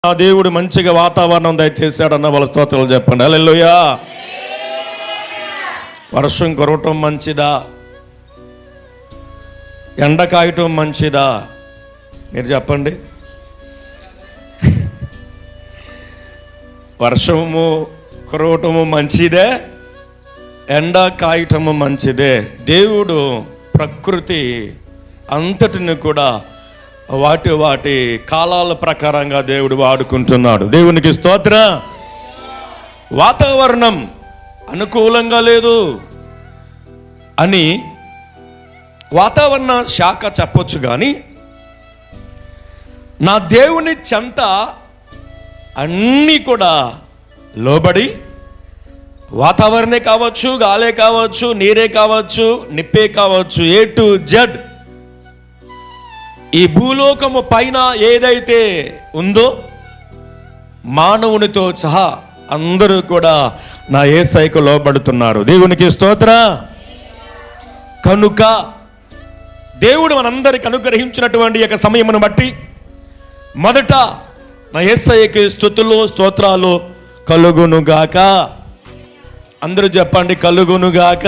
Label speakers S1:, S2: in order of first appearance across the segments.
S1: ఆ దేవుడు మంచిగా వాతావరణం దయచేశాడన్న వాళ్ళ స్తోత్రాలు చెప్పండి. హల్లెలూయా. వర్షం కురవటం మంచిదా, ఎండ కాయటం మంచిదా? మీరు చెప్పండి. వర్షము కురవటము మంచిదే, ఎండ కాయటము మంచిదే. దేవుడు ప్రకృతి అంతటిని కూడా వాటి కాలాల ప్రకారంగా దేవుడు వాడుకుంటున్నాడు. దేవునికి స్తోత్రం. వాతావరణం అనుకూలంగా లేదు అని వాతావరణ శాఖ చెప్పొచ్చు, కానీ నా దేవుని చెంత అన్నీ కూడా లోబడి, వాతావరణే కావచ్చు, గాలే కావచ్చు, నీరే కావచ్చు, నిప్పే కావచ్చు, ఏ టు జెడ్ ఈ భూలోకము పైన ఏదైతే ఉందో మానవునితో సహా అందరూ కూడా నా యేసయ్యకు లోబడుతున్నారు. దేవునికి స్తోత్రం. కనుక దేవుడు మనందరికి అనుగ్రహించినటువంటి యొక్క సమయమును బట్టి మొదట నా యేసయ్యకి స్తుతులు స్తోత్రాలు కలుగునుగాక. అందరూ చెప్పండి, కలుగునుగాక.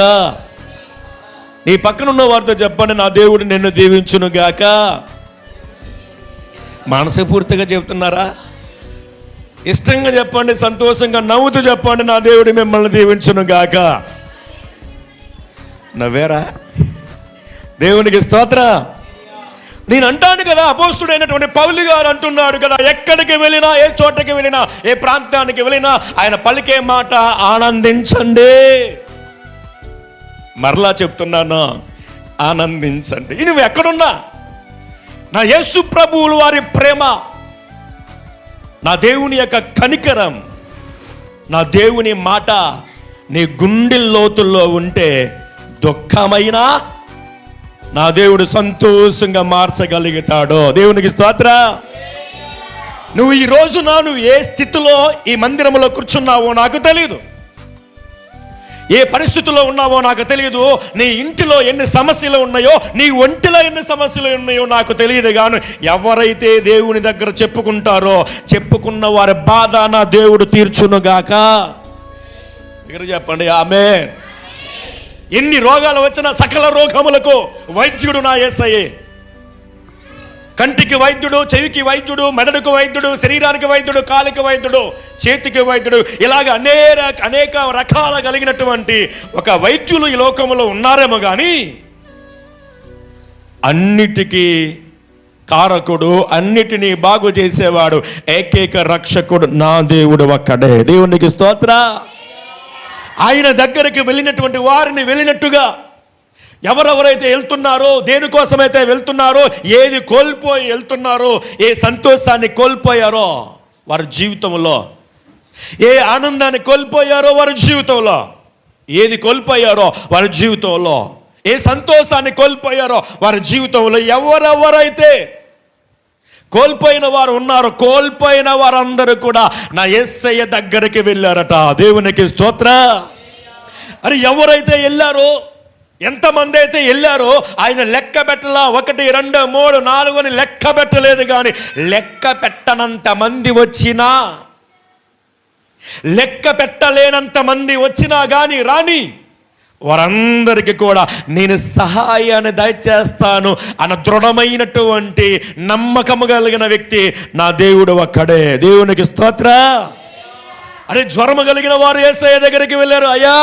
S1: నీ పక్కనున్న వారితో చెప్పండి, నా దేవుడు నిన్ను దీవించునుగాక. మనస్ఫూర్తిగా చెప్తున్నారా? ఇష్టంగా చెప్పండి, సంతోషంగా నవ్వుతూ చెప్పండి, నా దేవుడు మిమ్మల్ని దీవించునుగాక. నవ్వేరా? దేవునికి స్తోత్రం. నేను అంటాను కదా, అపోస్తుడైనటువంటి పౌలు గారు అంటున్నాడు కదా, ఎక్కడికి వెళ్ళినా, ఏ చోటకి వెళ్ళినా, ఏ ప్రాంతానికి వెళ్ళినా ఆయన పలికే మాట ఆనందించండి. మరలా చెప్తున్నాను, ఆనందించండి. నువ్వు ఎక్కడున్నా నా యేసు ప్రభువులు వారి ప్రేమ, నా దేవుని యొక్క కనికరం, నా దేవుని మాట నీ గుండె లోతుల్లో ఉంటే దుఃఖమైనా నా దేవుడు సంతోషంగా మార్చగలుగుతాడు. దేవునికి స్తోత్రం. నువ్వు ఈ రోజున నువ్వు ఏ స్థితిలో ఈ మందిరంలో కూర్చున్నావో నాకు తెలియదు, ఏ పరిస్థితుల్లో ఉన్నావో నాకు తెలియదు, నీ ఇంటిలో ఎన్ని సమస్యలు ఉన్నాయో, నీ ఒంటిలో ఎన్ని సమస్యలు ఉన్నాయో నాకు తెలియదు. కానీ ఎవరైతే దేవుని దగ్గర చెప్పుకుంటారో, చెప్పుకున్న వారి బాధ నా దేవుడు తీర్చునుగాక. దగ్గర చెప్పండి ఆమేన్. ఎన్ని రోగాలు వచ్చినా సకల రోగములకు వైద్యుడు నా యేసయ్యే. కంటికి వైద్యుడు, చెవికి వైద్యుడు, మెదడుకు వైద్యుడు, శరీరానికి వైద్యుడు, కాలికి వైద్యుడు, చేతికి వైద్యుడు, ఇలాగ అనేక రకాల కలిగినటువంటి ఒక వైద్యులు ఈ లోకంలో ఉన్నారేమో కానీ అన్నిటికీ కారకుడు, అన్నిటినీ బాగు చేసేవాడు, ఏకైక రక్షకుడు నా దేవుడు ఒక్కడే. దేవునికి స్తోత్రం. ఆయన దగ్గరికి వెళ్ళినటువంటి వారిని వెళ్ళినట్టుగా ఎవరెవరైతే వెళ్తున్నారో, దేనికోసమైతే వెళ్తున్నారో, ఏది కోల్పోయి వెళ్తున్నారో, ఏ సంతోషాన్ని కోల్పోయారో వారి జీవితంలో, ఏ ఆనందాన్ని కోల్పోయారో వారి జీవితంలో, ఏది కోల్పోయారో వారి జీవితంలో, ఏ సంతోషాన్ని కోల్పోయారో వారి జీవితంలో, ఎవరెవరైతే కోల్పోయిన వారు ఉన్నారో, కోల్పోయిన వారందరూ కూడా నా యేసయ్య దగ్గరికి వెళ్ళారట. దేవునికి స్తోత్రం. అని ఎవరైతే వెళ్ళారో, ఎంతమంది అయితే వెళ్ళారో ఆయన లెక్క పెట్టలా. 1 2 3 4 అని లెక్క పెట్టలేదు. కానీ లెక్క పెట్టనంత మంది వచ్చినా, లెక్క పెట్టలేనంత మంది వచ్చినా కానీ రాని వారందరికీ కూడా నేను సహాయాన్ని దయచేస్తాను అన్న దృఢమైనటువంటి నమ్మకము కలిగిన వ్యక్తి నా దేవుడు ఒక్కడే. దేవునికి స్తోత్రం. అరే, జ్వరము కలిగిన వారు యేసయ్య దగ్గరికి వెళ్ళారు. అయ్యా,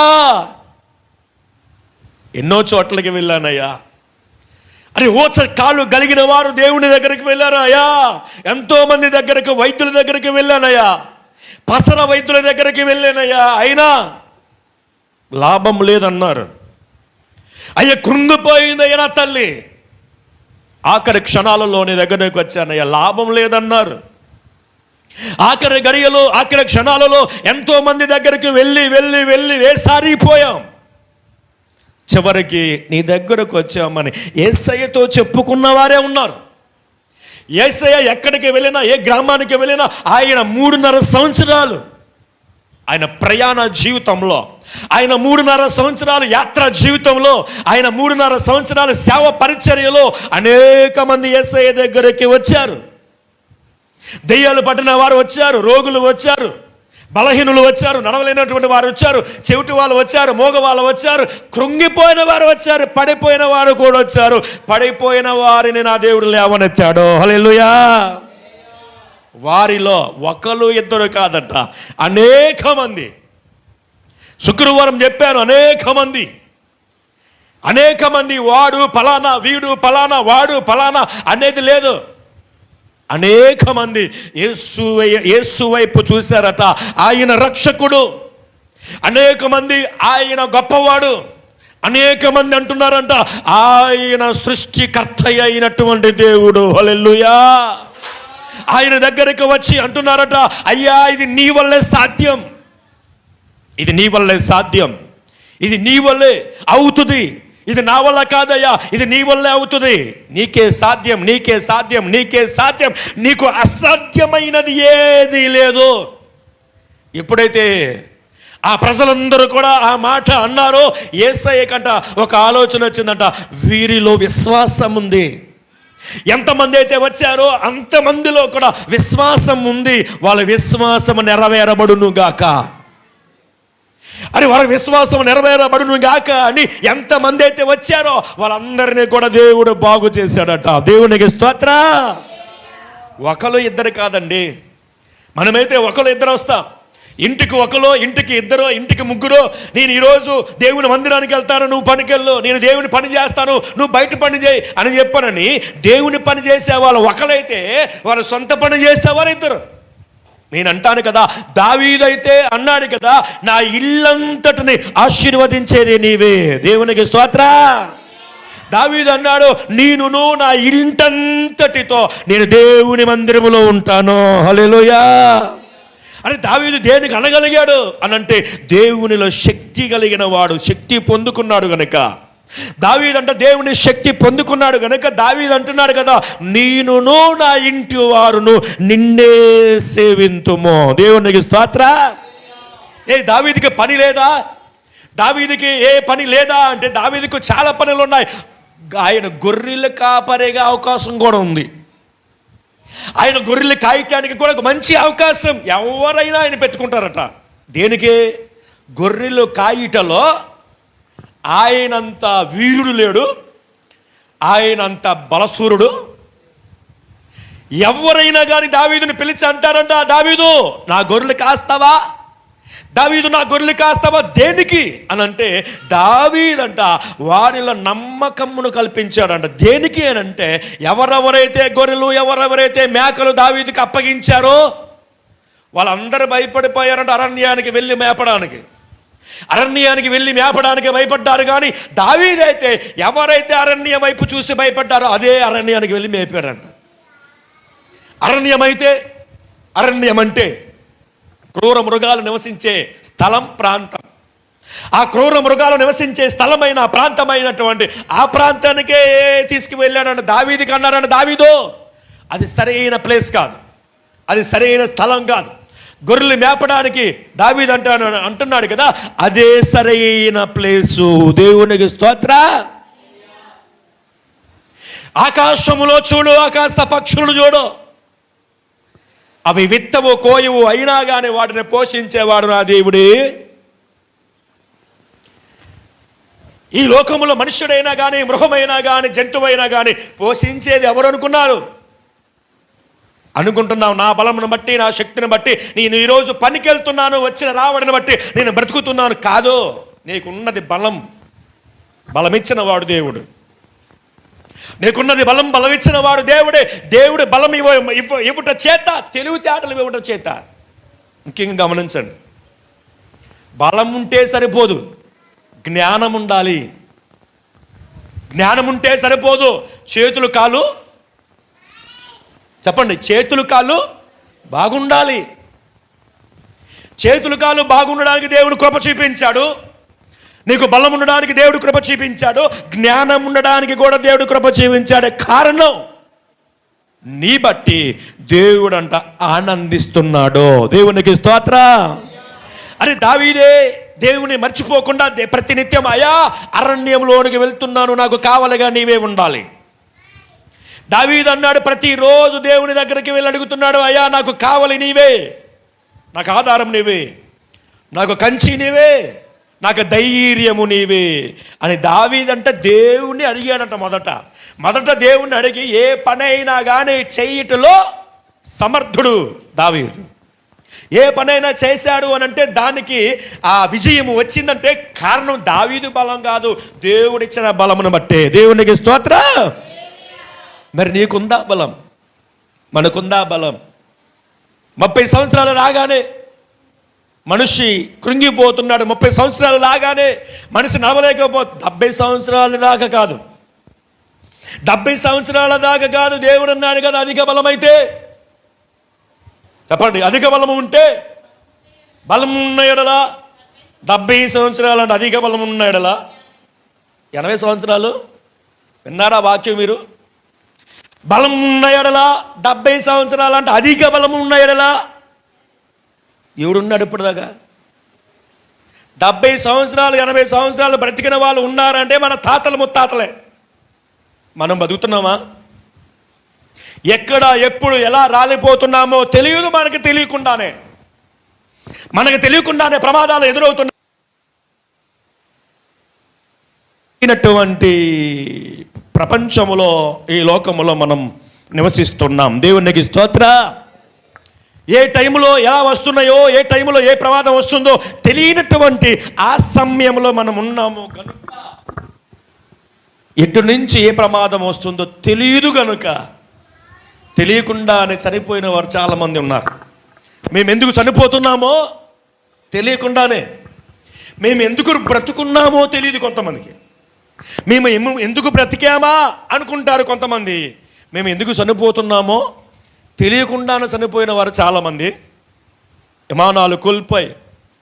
S1: ఎన్నో చోట్లకి వెళ్ళానయ్యా. అరే, ఓచ కాళ్ళు కలిగిన వారు దేవుని దగ్గరికి వెళ్ళారు. అయ్యా, ఎంతో మంది దగ్గరకు, వైద్యుల దగ్గరికి వెళ్ళానయ్యా, పసర వైద్యుల దగ్గరికి వెళ్ళానయ్యా, అయినా లాభం లేదన్నారు. అయ్యా, కృంగిపోయిందయ్యా నా తల్లి, ఆఖరి క్షణాలలో నీ దగ్గరికి వచ్చానయ్యా, లాభం లేదన్నారు. ఆఖరి గడియలో, ఆఖరి క్షణాలలో ఎంతో మంది దగ్గరికి వెళ్ళి వెళ్ళి వెళ్ళి వేసారిపోయాం. చివరికి నీ దగ్గరకు వచ్చామని యేసయ్యతో చెప్పుకున్న వారే ఉన్నారు. యేసయ్య ఎక్కడికి వెళ్ళినా, ఏ గ్రామానికి వెళ్ళినా ఆయన 3.5 సంవత్సరాలు ఆయన ప్రయాణ జీవితంలో, ఆయన 3.5 సంవత్సరాలు యాత్ర జీవితంలో, ఆయన 3.5 సంవత్సరాల సేవ పరిచర్యలో అనేక మంది యేసయ్య దగ్గరికి వచ్చారు. దెయ్యాలు పట్టిన వారు వచ్చారు, రోగులు వచ్చారు, బలహీనులు వచ్చారు, నడవలేనటువంటి వారు వచ్చారు, చెవిటి వాళ్ళు వచ్చారు, మోగ వాళ్ళు వచ్చారు, కృంగిపోయిన వారు వచ్చారు, పడిపోయిన వారు కూడా వచ్చారు. పడిపోయిన వారిని నా దేవుడు లేవనెత్తాడు. హల్లెలూయా. వారిలో ఒకరు ఇద్దరు కాదట, అనేక మంది. శుక్రవారం చెప్పాను, అనేక మంది. వాడు ఫలానా, వీడు ఫలానా, వాడు ఫలానా అనేది లేదు. అనేక మంది యేసు వైపు చూశారట. ఆయన రక్షకుడు. అనేక మంది ఆయన గొప్పవాడు. అనేక మంది అంటున్నారంట ఆయన సృష్టికర్త అయినటువంటి దేవుడు. హల్లెలూయా. ఆయన దగ్గరికి వచ్చి అంటున్నారట, అయ్యా ఇది నీ వల్లే సాధ్యం, ఇది నీ వల్లే సాధ్యం, ఇది నీ వల్లే అవుతుంది, ఇది నా వల్ల కాదయ్యా, ఇది నీ వల్లే అవుతుంది, నీకే సాధ్యం, నీకే సాధ్యం, నీకే సాధ్యం, నీకు అసాధ్యమైనది ఏది లేదు. ఎప్పుడైతే ఆ ప్రజలందరూ కూడా ఆ మాట అన్నారో యేసయ్య కంట ఒక ఆలోచన వచ్చిందంట, వీరిలో విశ్వాసం ఉంది. ఎంతమంది అయితే వచ్చారో అంతమందిలో కూడా విశ్వాసం ఉంది. వాళ్ళ విశ్వాసం నెరవేరబడును గాక, అని వారి విశ్వాసం నెరవేరబడును గాక అని ఎంతమంది అయితే వచ్చారో వాళ్ళందరినీ కూడా దేవుడు బాగు చేశాడట. దేవునికి స్తోత్రం. ఒకరు ఇద్దరు కాదండి, మనమైతే ఒకరు ఇద్దరు వస్తాం. ఇంటికి ఒకరు, ఇంటికి ఇద్దరు, ఇంటికి ముగ్గురు. నేను ఈరోజు దేవుని మందిరానికి వెళ్తాను, నువ్వు పనికెళ్ళు, నేను దేవుని పని చేస్తాను, నువ్వు బయట పని చేయి అని చెప్పానని దేవుని పని చేసే వాళ్ళు ఒకరైతే వారు సొంత పని చేసేవారు ఇద్దరు. నేను అంటాను కదా, దావీదైతే అన్నాడు కదా, నా ఇల్లంతటిని ఆశీర్వదించేది నీవే. దేవునికి స్తోత్రం. దావీదు అన్నాడు, నేనును నా ఇంటంతటితో నేను దేవుని మందిరములో ఉంటాను. హల్లెలూయా. అని దావీదు దేనికి అనగలిగాడు అనంటే దేవునిలో శక్తి కలిగిన వాడు, శక్తి పొందుకున్నాడు గనుక. దావీదు అంటే దేవుని శక్తి పొందుకున్నాడు గనుక దావీదు అంటున్నాడు కదా, నేనును నా ఇంటి వారును నిన్నే సేవింతుము. దేవునికి స్తోత్రం. దావీదుకి పని లేదా? దావీదుకి ఏ పని లేదా అంటే దావీదుకు చాలా పనులు ఉన్నాయి. ఆయన గొర్రెలు కాపరిగా అవకాశం కూడా ఉంది. ఆయన గొర్రెలు కాయటానికి కూడా ఒక మంచి అవకాశం ఎవరైనా ఆయన పెట్టుకుంటారట. దేనికి? గొర్రెలు కాయటలో ఆయనంత వీరుడు లేడు, ఆయనంత బలసూరుడు. ఎవరైనా కానీ దావీదుని పిలిచి అంటారంట, దావీదు నా గొర్రెలు కాస్తావా, దావీదు నా గొర్రెలు కాస్తావా. దేనికి అని అంటే దావీదంట వారిలో నమ్మకమును కల్పించాడంట. దేనికి అని అంటే ఎవరెవరైతే గొర్రెలు, ఎవరెవరైతే మేకలు దావీదుకి అప్పగించారో వాళ్ళందరూ భయపడిపోయారంట. అరణ్యానికి వెళ్ళి మేపడానికి భయపడ్డారు. కానీ దావీదైతే ఎవరైతే అరణ్యం వైపు చూసి భయపడ్డారో అదే అరణ్యానికి వెళ్ళి మేపాడంట. అరణ్యం అంటే క్రూర మృగాలు నివసించే స్థలం, ప్రాంతం. ఆ క్రూర మృగాలు నివసించే స్థలమైన ప్రాంతమైనటువంటి ఆ ప్రాంతానికే తీసుకువెళ్ళాడంట. దావీదుకి అన్నారంట, దావీదు అది సరైన ప్లేస్ కాదు, అది సరైన స్థలం కాదు. గొర్రెలు మేపడానికి దావీదు అంటున్నాడు కదా, అదే సరైన ప్లేసు. దేవునికి స్తోత్రం. ఆకాశములో చూడు, ఆకాశ పక్షులను చూడు, అవి విత్తవు కోయవు, అయినా కానీ వాటిని పోషించేవాడు నా దేవుడే. ఈ లోకములో మనుష్యుడైనా కానీ, మృగమైనా కానీ, జంతువైనా కానీ పోషించేది ఎవరు అనుకున్నారు? అనుకుంటున్నావు నా బలమును బట్టి, నా శక్తిని బట్టి, నేను ఈరోజు పనికి వెళ్తున్నాను, వచ్చిన రావడిని బట్టి నేను బ్రతుకుతున్నాను కాదు. నీకున్నది బలమిచ్చిన వాడు దేవుడు. నీకున్నది బలమిచ్చిన వాడు దేవుడే. దేవుడు బలం ఇవ్వట చేత, తెలివితేటలు ఇవ్వట చేత. ముఖ్యంగా గమనించండి, బలం ఉంటే సరిపోదు, జ్ఞానం ఉండాలి. జ్ఞానం ఉంటే సరిపోదు. చేతులు కాళ్ళు చెప్పండి, చేతులు కాళ్ళు బాగుండాలి. చేతులు కాళ్ళు బాగుండడానికి దేవుడు కృప చూపించాడు. నీకు బలం ఉండడానికి దేవుడు కృప చూపించాడు. జ్ఞానం ఉండడానికి కూడా దేవుడు కృప చూపించాడు. కారణం నీ బట్టి దేవుడంట ఆనందిస్తున్నాడు. దేవునికి స్తోత్రం. అని దావీదే దేవుని మర్చిపోకుండా ప్రతినిత్యం అయా అరణ్యంలోనికి వెళ్తున్నాను, నాకు కావలిగా నీవే ఉండాలి. దావీదు అన్నాడు, ప్రతిరోజు దేవుని దగ్గరికి వెళ్ళి అడుగుతున్నాడు, అయ్యా నాకు కావలి నీవే, నాకు ఆధారం నీవే, నాకు కంచి నీవే, నాకు ధైర్యము నీవే అని దావీదంటే దేవుణ్ణి అడిగాడట. మొదట దేవుణ్ణి అడిగి ఏ పనైనా కానీ చెయ్యటలో సమర్థుడు దావీదు. ఏ పనైనా చేశాడు అని అంటే దానికి ఆ విజయము వచ్చిందంటే కారణం దావీదు బలం కాదు, దేవుడిచ్చిన బలమును బట్టే. దేవునికి స్తోత్రం. మరి నీకుందా బలం? మనకుందా బలం? 30 సంవత్సరాలు రాగానే మనిషి కృంగిపోతున్నాడు. 30 సంవత్సరాలు రాగానే మనిషి నడవలేకపోతే 70 సంవత్సరాల దాకా కాదు, 70 సంవత్సరాల దాకా కాదు. దేవుడు అన్నాడు కదా, అధిక బలమైతే చెప్పండి, అధిక బలము ఉంటే, బలం ఉన్న ఎడలా 70 సంవత్సరాలు అంటే అధిక బలం ఉన్న ఎడలా 80 సంవత్సరాలు. విన్నారా వాక్యం మీరు? బలం ఉన్న ఎడలా 70 సంవత్సరాలు అంటే అధిక బలము ఉన్న ఎడలా. ఎవడున్నాడు ఇప్పటిదాకా? 70 సంవత్సరాలు 80 సంవత్సరాలు బ్రతికిన వాళ్ళు ఉన్నారంటే మన తాతలు ముత్తాతలే. మనం బతుకుతున్నామా? ఎక్కడ ఎప్పుడు ఎలా రాలిపోతున్నామో తెలియదు. మనకు తెలియకుండానే ప్రమాదాలు ఎదురవుతున్నటువంటి ప్రపంచంలో, ఈ లోకములో మనం నివసిస్తున్నాం. దేవునికి స్తోత్ర. ఏ టైంలో ఎలా వస్తున్నాయో, ఏ టైంలో ఏ ప్రమాదం వస్తుందో తెలియనటువంటి ఆ సమయంలో మనం ఉన్నాము కనుక, ఎటు నుంచి ఏ ప్రమాదం వస్తుందో తెలియదు కనుక తెలియకుండానే చనిపోయిన వారు చాలామంది ఉన్నారు. మేము ఎందుకు చనిపోతున్నామో తెలియకుండానే, మేము ఎందుకు బ్రతుకున్నామో తెలియదు కొంతమందికి, మేము ఎందుకు బ్రతికామా అనుకుంటారు కొంతమంది, మేము ఎందుకు చనిపోతున్నామో తెలియకుండానే చనిపోయిన వారు చాలామంది. విమానాలు కూలిపోయి,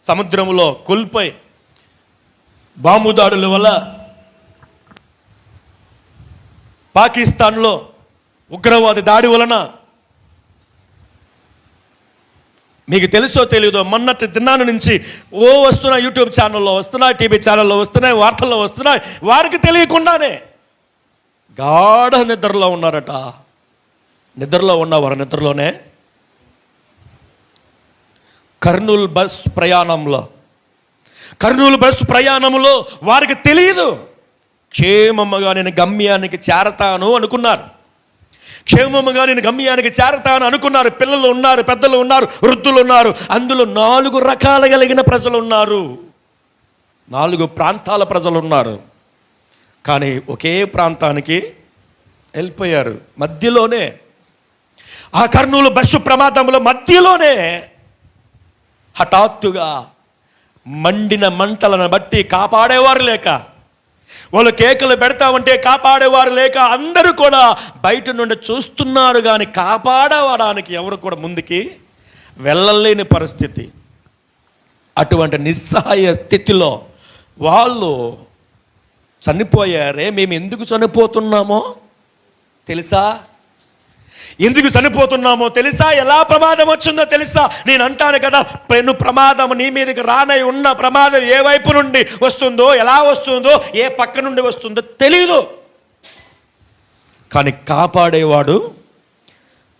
S1: సముద్రంలో కూలిపోయి, బాంబు దాడుల వల్ల, పాకిస్తాన్లో ఉగ్రవాది దాడి వలన, మీకు తెలుసో తెలీదో మొన్నటి దినాల నుంచి వస్తున్నాయి, యూట్యూబ్ ఛానల్లో వస్తున్నాయి, టీవీ ఛానల్లో వస్తున్నాయి, వార్తల్లో వస్తున్నాయి. వారికి తెలియకుండానే గాఢ నిద్రలో ఉన్నారట. నిద్రలో ఉన్నవారు నిద్రలోనే కర్నూలు బస్ ప్రయాణంలో వారికి తెలియదు క్షేమముగా నేను గమ్యానికి చేరతాను అనుకున్నారు. పిల్లలు ఉన్నారు, పెద్దలు ఉన్నారు, వృద్ధులు ఉన్నారు. అందులో 4 రకాలు కలిగిన ప్రజలు ఉన్నారు, 4 ప్రాంతాల ప్రజలు ఉన్నారు. కానీ ఒకే ప్రాంతానికి వెళ్ళిపోయారు. మధ్యలోనే ఆ కర్నూలు బస్సు ప్రమాదంలో మధ్యలోనే హఠాత్తుగా మండిన మంటలను బట్టి కాపాడేవారు లేక, వాళ్ళు కేకలు పెడతామంటే కాపాడేవారు లేక అందరూ కూడా బయట నుండి చూస్తున్నారు, కానీ కాపాడడానికి ఎవరు కూడా ముందుకి వెళ్ళలేని పరిస్థితి. అటువంటి నిస్సహాయ స్థితిలో వాళ్ళు చనిపోయారే. మేము ఎందుకు చనిపోతున్నామో తెలుసా? ఎలా ప్రమాదం వచ్చిందో తెలుసా? నేను అంటాను కదా, పెను ప్రమాదం నీ మీదకి రానై ఉన్న ప్రమాదం ఏ వైపు నుండి వస్తుందో, ఎలా వస్తుందో, ఏ పక్క నుండి వస్తుందో తెలియదు. కానీ కాపాడేవాడు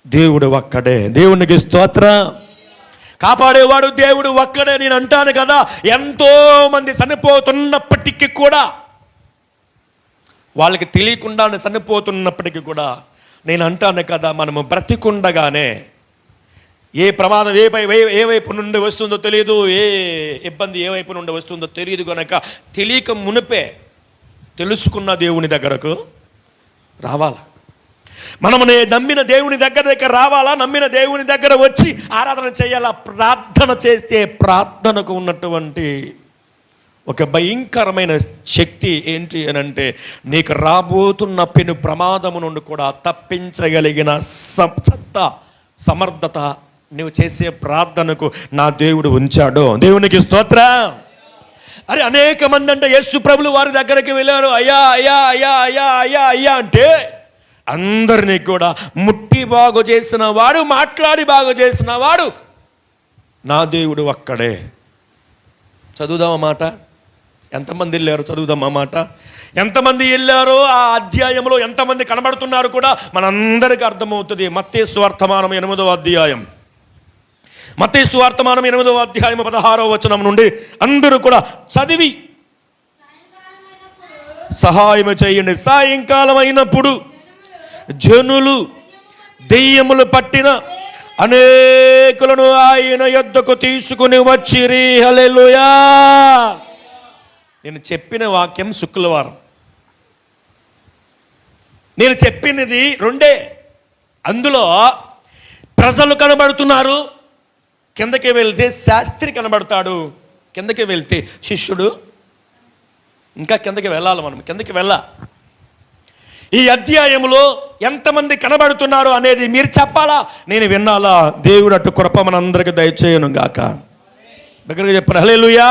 S1: దేవుడు ఒక్కడే. దేవునికి స్తోత్రం. కాపాడేవాడు దేవుడు ఒక్కడే. నేను అంటాను కదా, ఎంతో మంది చనిపోతున్నప్పటికీ కూడా, వాళ్ళకి తెలియకుండానే చనిపోతున్నప్పటికీ కూడా, నేను అంటాను కదా, మనము బ్రతికుండగానే ఏ ప్రమాదం ఏ వైపు నుండి వస్తుందో తెలియదు, ఏ ఇబ్బంది ఏ వైపు నుండి వస్తుందో తెలియదు కనుక తెలియక మునిపే తెలుసుకున్న దేవుని దగ్గరకు రావాలా. మనము నమ్మిన దేవుని దగ్గర రావాలా. నమ్మిన దేవుని దగ్గర వచ్చి ఆరాధన చేయాలా. ప్రార్థన చేస్తే ప్రార్థనకు ఉన్నటువంటి ఒక భయంకరమైన శక్తి ఏంటి అని అంటే, నీకు రాబోతున్న పెను ప్రమాదము నుండి కూడా తప్పించగలిగిన సమర్థత నువ్వు చేసే ప్రార్థనకు నా దేవుడు ఉంచాడు. దేవునికి స్తోత్రం. అరే అనేక మంది అంటే యేసు ప్రభులు వారి దగ్గరికి వెళ్ళారు. అయ్యా అయ్యా అయ్యా అయ్యా అయ్యా అయ్యా అంటే అందరినీ కూడా ముట్టి బాగు చేసిన వాడు, మాట్లాడి బాగు చేసిన వాడు నా దేవుడు ఒక్కడే. చదువుదామా మాట. ఎంతమంది వెళ్ళారు? చదువుదాం ఆ మాట. ఎంతమంది వెళ్ళారో ఆ అధ్యాయంలో ఎంతమంది కనబడుతున్నారు కూడా మనందరికీ అర్థమవుతుంది. మత్తయి సువార్తమానం 8వ అధ్యాయం, మత్తయి సువార్తమానం 8వ అధ్యాయం 16వ వచనం నుండి అందరూ కూడా చదివి సహాయం చేయండి. సాయంకాలం అయినప్పుడు జనులు దెయ్యములు పట్టిన అనేకులను ఆయన యొద్దకు తీసుకుని వచ్చిరి. హల్లెలూయా. నేను చెప్పిన వాక్యం శుక్రవారం. నేను చెప్పినది రెండే. అందులో ప్రజలు కనబడుతున్నారు, కిందకి వెళ్తే శాస్త్రి కనబడతాడు, కిందకి వెళ్తే శిష్యుడు. ఇంకా కిందకి వెళ్ళాలి, మనం కిందకి వెళ్ళా. ఈ అధ్యాయంలో ఎంతమంది కనబడుతున్నారు అనేది మీరు చెప్పాలా, నేను వినాలా? దేవుడు అటు కృప మనందరికి దయచేయను గాక. దగ్గరగా చెప్పండి హల్లెలూయా.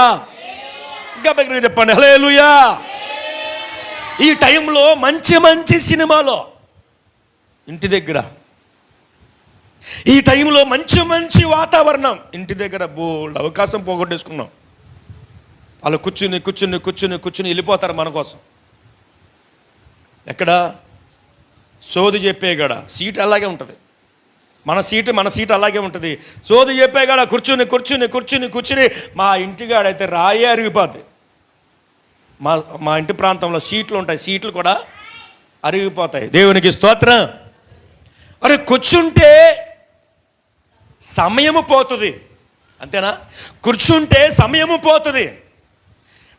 S1: ఇంకా దగ్గరగా చెప్పండి హల్లెలూయా. ఈ టైంలో మంచి మంచి సినిమాలో ఇంటి దగ్గర, ఈ టైంలో మంచి మంచి వాతావరణం ఇంటి దగ్గర, బోల్డ్ అవకాశం పోగొట్టేసుకున్నాం. వాళ్ళు కూర్చుని కూర్చుని కూర్చుని కూర్చుని వెళ్ళిపోతారు మన కోసం. ఎక్కడ? సోది చెప్పేగాడ సీట్ అలాగే ఉంటుంది, మన సీట్ అలాగే ఉంటుంది. సోది చెప్పేగాడ కూర్చుని కూర్చుని కూర్చుని కూర్చుని మా ఇంటిగాడైతే రాయే అరిగిపోద్ది. మా ఇంటి ప్రాంతంలో సీట్లు ఉంటాయి, సీట్లు కూడా అరిగిపోతాయి. దేవునికి స్తోత్రం. అరే కూర్చుంటే సమయము పోతుంది, అంతేనా? కూర్చుంటే సమయము పోతుంది.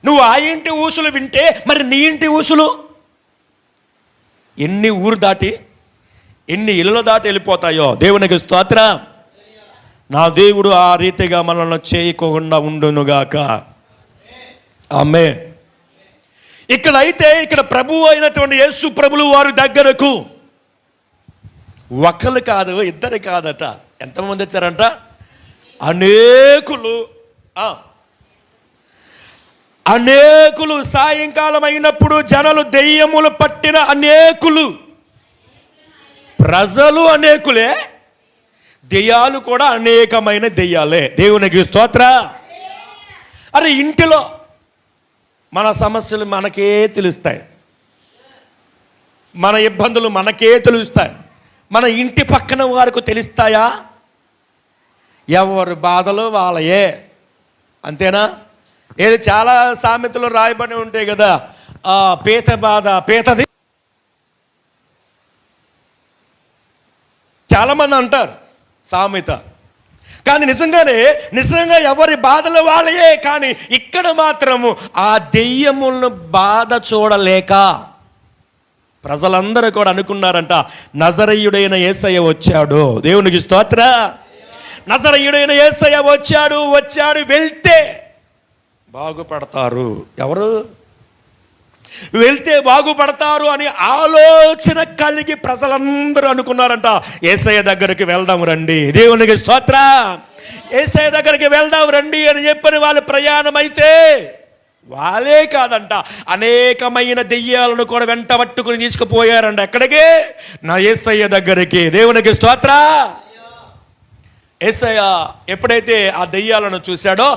S1: నువ్వు ఆ ఇంటి ఊసులు వింటే మరి నీ ఇంటి ఊసులు ఎన్ని ఊరు దాటి ఎన్ని ఇళ్ళ దాటి వెళ్ళిపోతాయో. దేవునికి స్తోత్రం. నా దేవుడు ఆ రీతిగా మనల్ని చేయకుండా ఉండునుగాక. ఆమేన్. ఇక్కడ ప్రభువు అయినటువంటి యేసు ప్రభులు వారి దగ్గరకు ఒకరు కాదు, ఇద్దరు కాదట. ఎంతమంది వచ్చారంట? అనేకులు. సాయంకాలం అయినప్పుడు జనాలు, దెయ్యములు పట్టిన అనేకులు. ప్రజలు అనేకులే, దెయ్యాలు కూడా అనేకమైన దెయ్యాలే. దేవునికి స్తోత్ర. అరే ఇంటిలో మన సమస్యలు మనకే తెలుస్తాయి, మన ఇబ్బందులు మనకే తెలుస్తాయి. మన ఇంటి పక్కన వారికి తెలుస్తాయా? ఎవరి బాధలు వాళ్ళయే, అంతేనా? ఏది చాలా సామెతలు రాయబడి ఉంటాయి కదా, పీత బాధ పీతది. చాలామంది అంటారు సామెత, కానీ నిజంగా ఎవరి బాధలు వాళ్ళయే. కానీ ఇక్కడ మాత్రము ఆ దెయ్యములను బాధ చూడలేక ప్రజలందరూ కూడా అనుకున్నారంట, నజరేయుడైన యేసయ్య వచ్చాడు. దేవునికి స్తోత్ర. నజరేయుడైన యేసయ్య వచ్చాడు, వెళ్తే బాగుపడతారు. ఎవరు? వెళ్తే బాగుపడతారు అని ఆలోచన కలిగి ప్రజలందరూ అనుకున్నారంట, యేసయ్య దగ్గరికి వెళ్దాం రండి. దేవునికి స్తోత్ర. యేసయ్య దగ్గరికి వెళ్దాం రండి అని చెప్పని వాళ్ళు ప్రయాణం అయితే, వాళ్ళే కాదంట అనేకమైన దెయ్యాలను కూడా వెంట పట్టుకుని తీసుకుపోయారంట. ఎక్కడికి? నా యేసయ్య దగ్గరికి. దేవునికి స్తోత్ర. యేసయ్య ఎప్పుడైతే ఆ దెయ్యాలను చూశాడో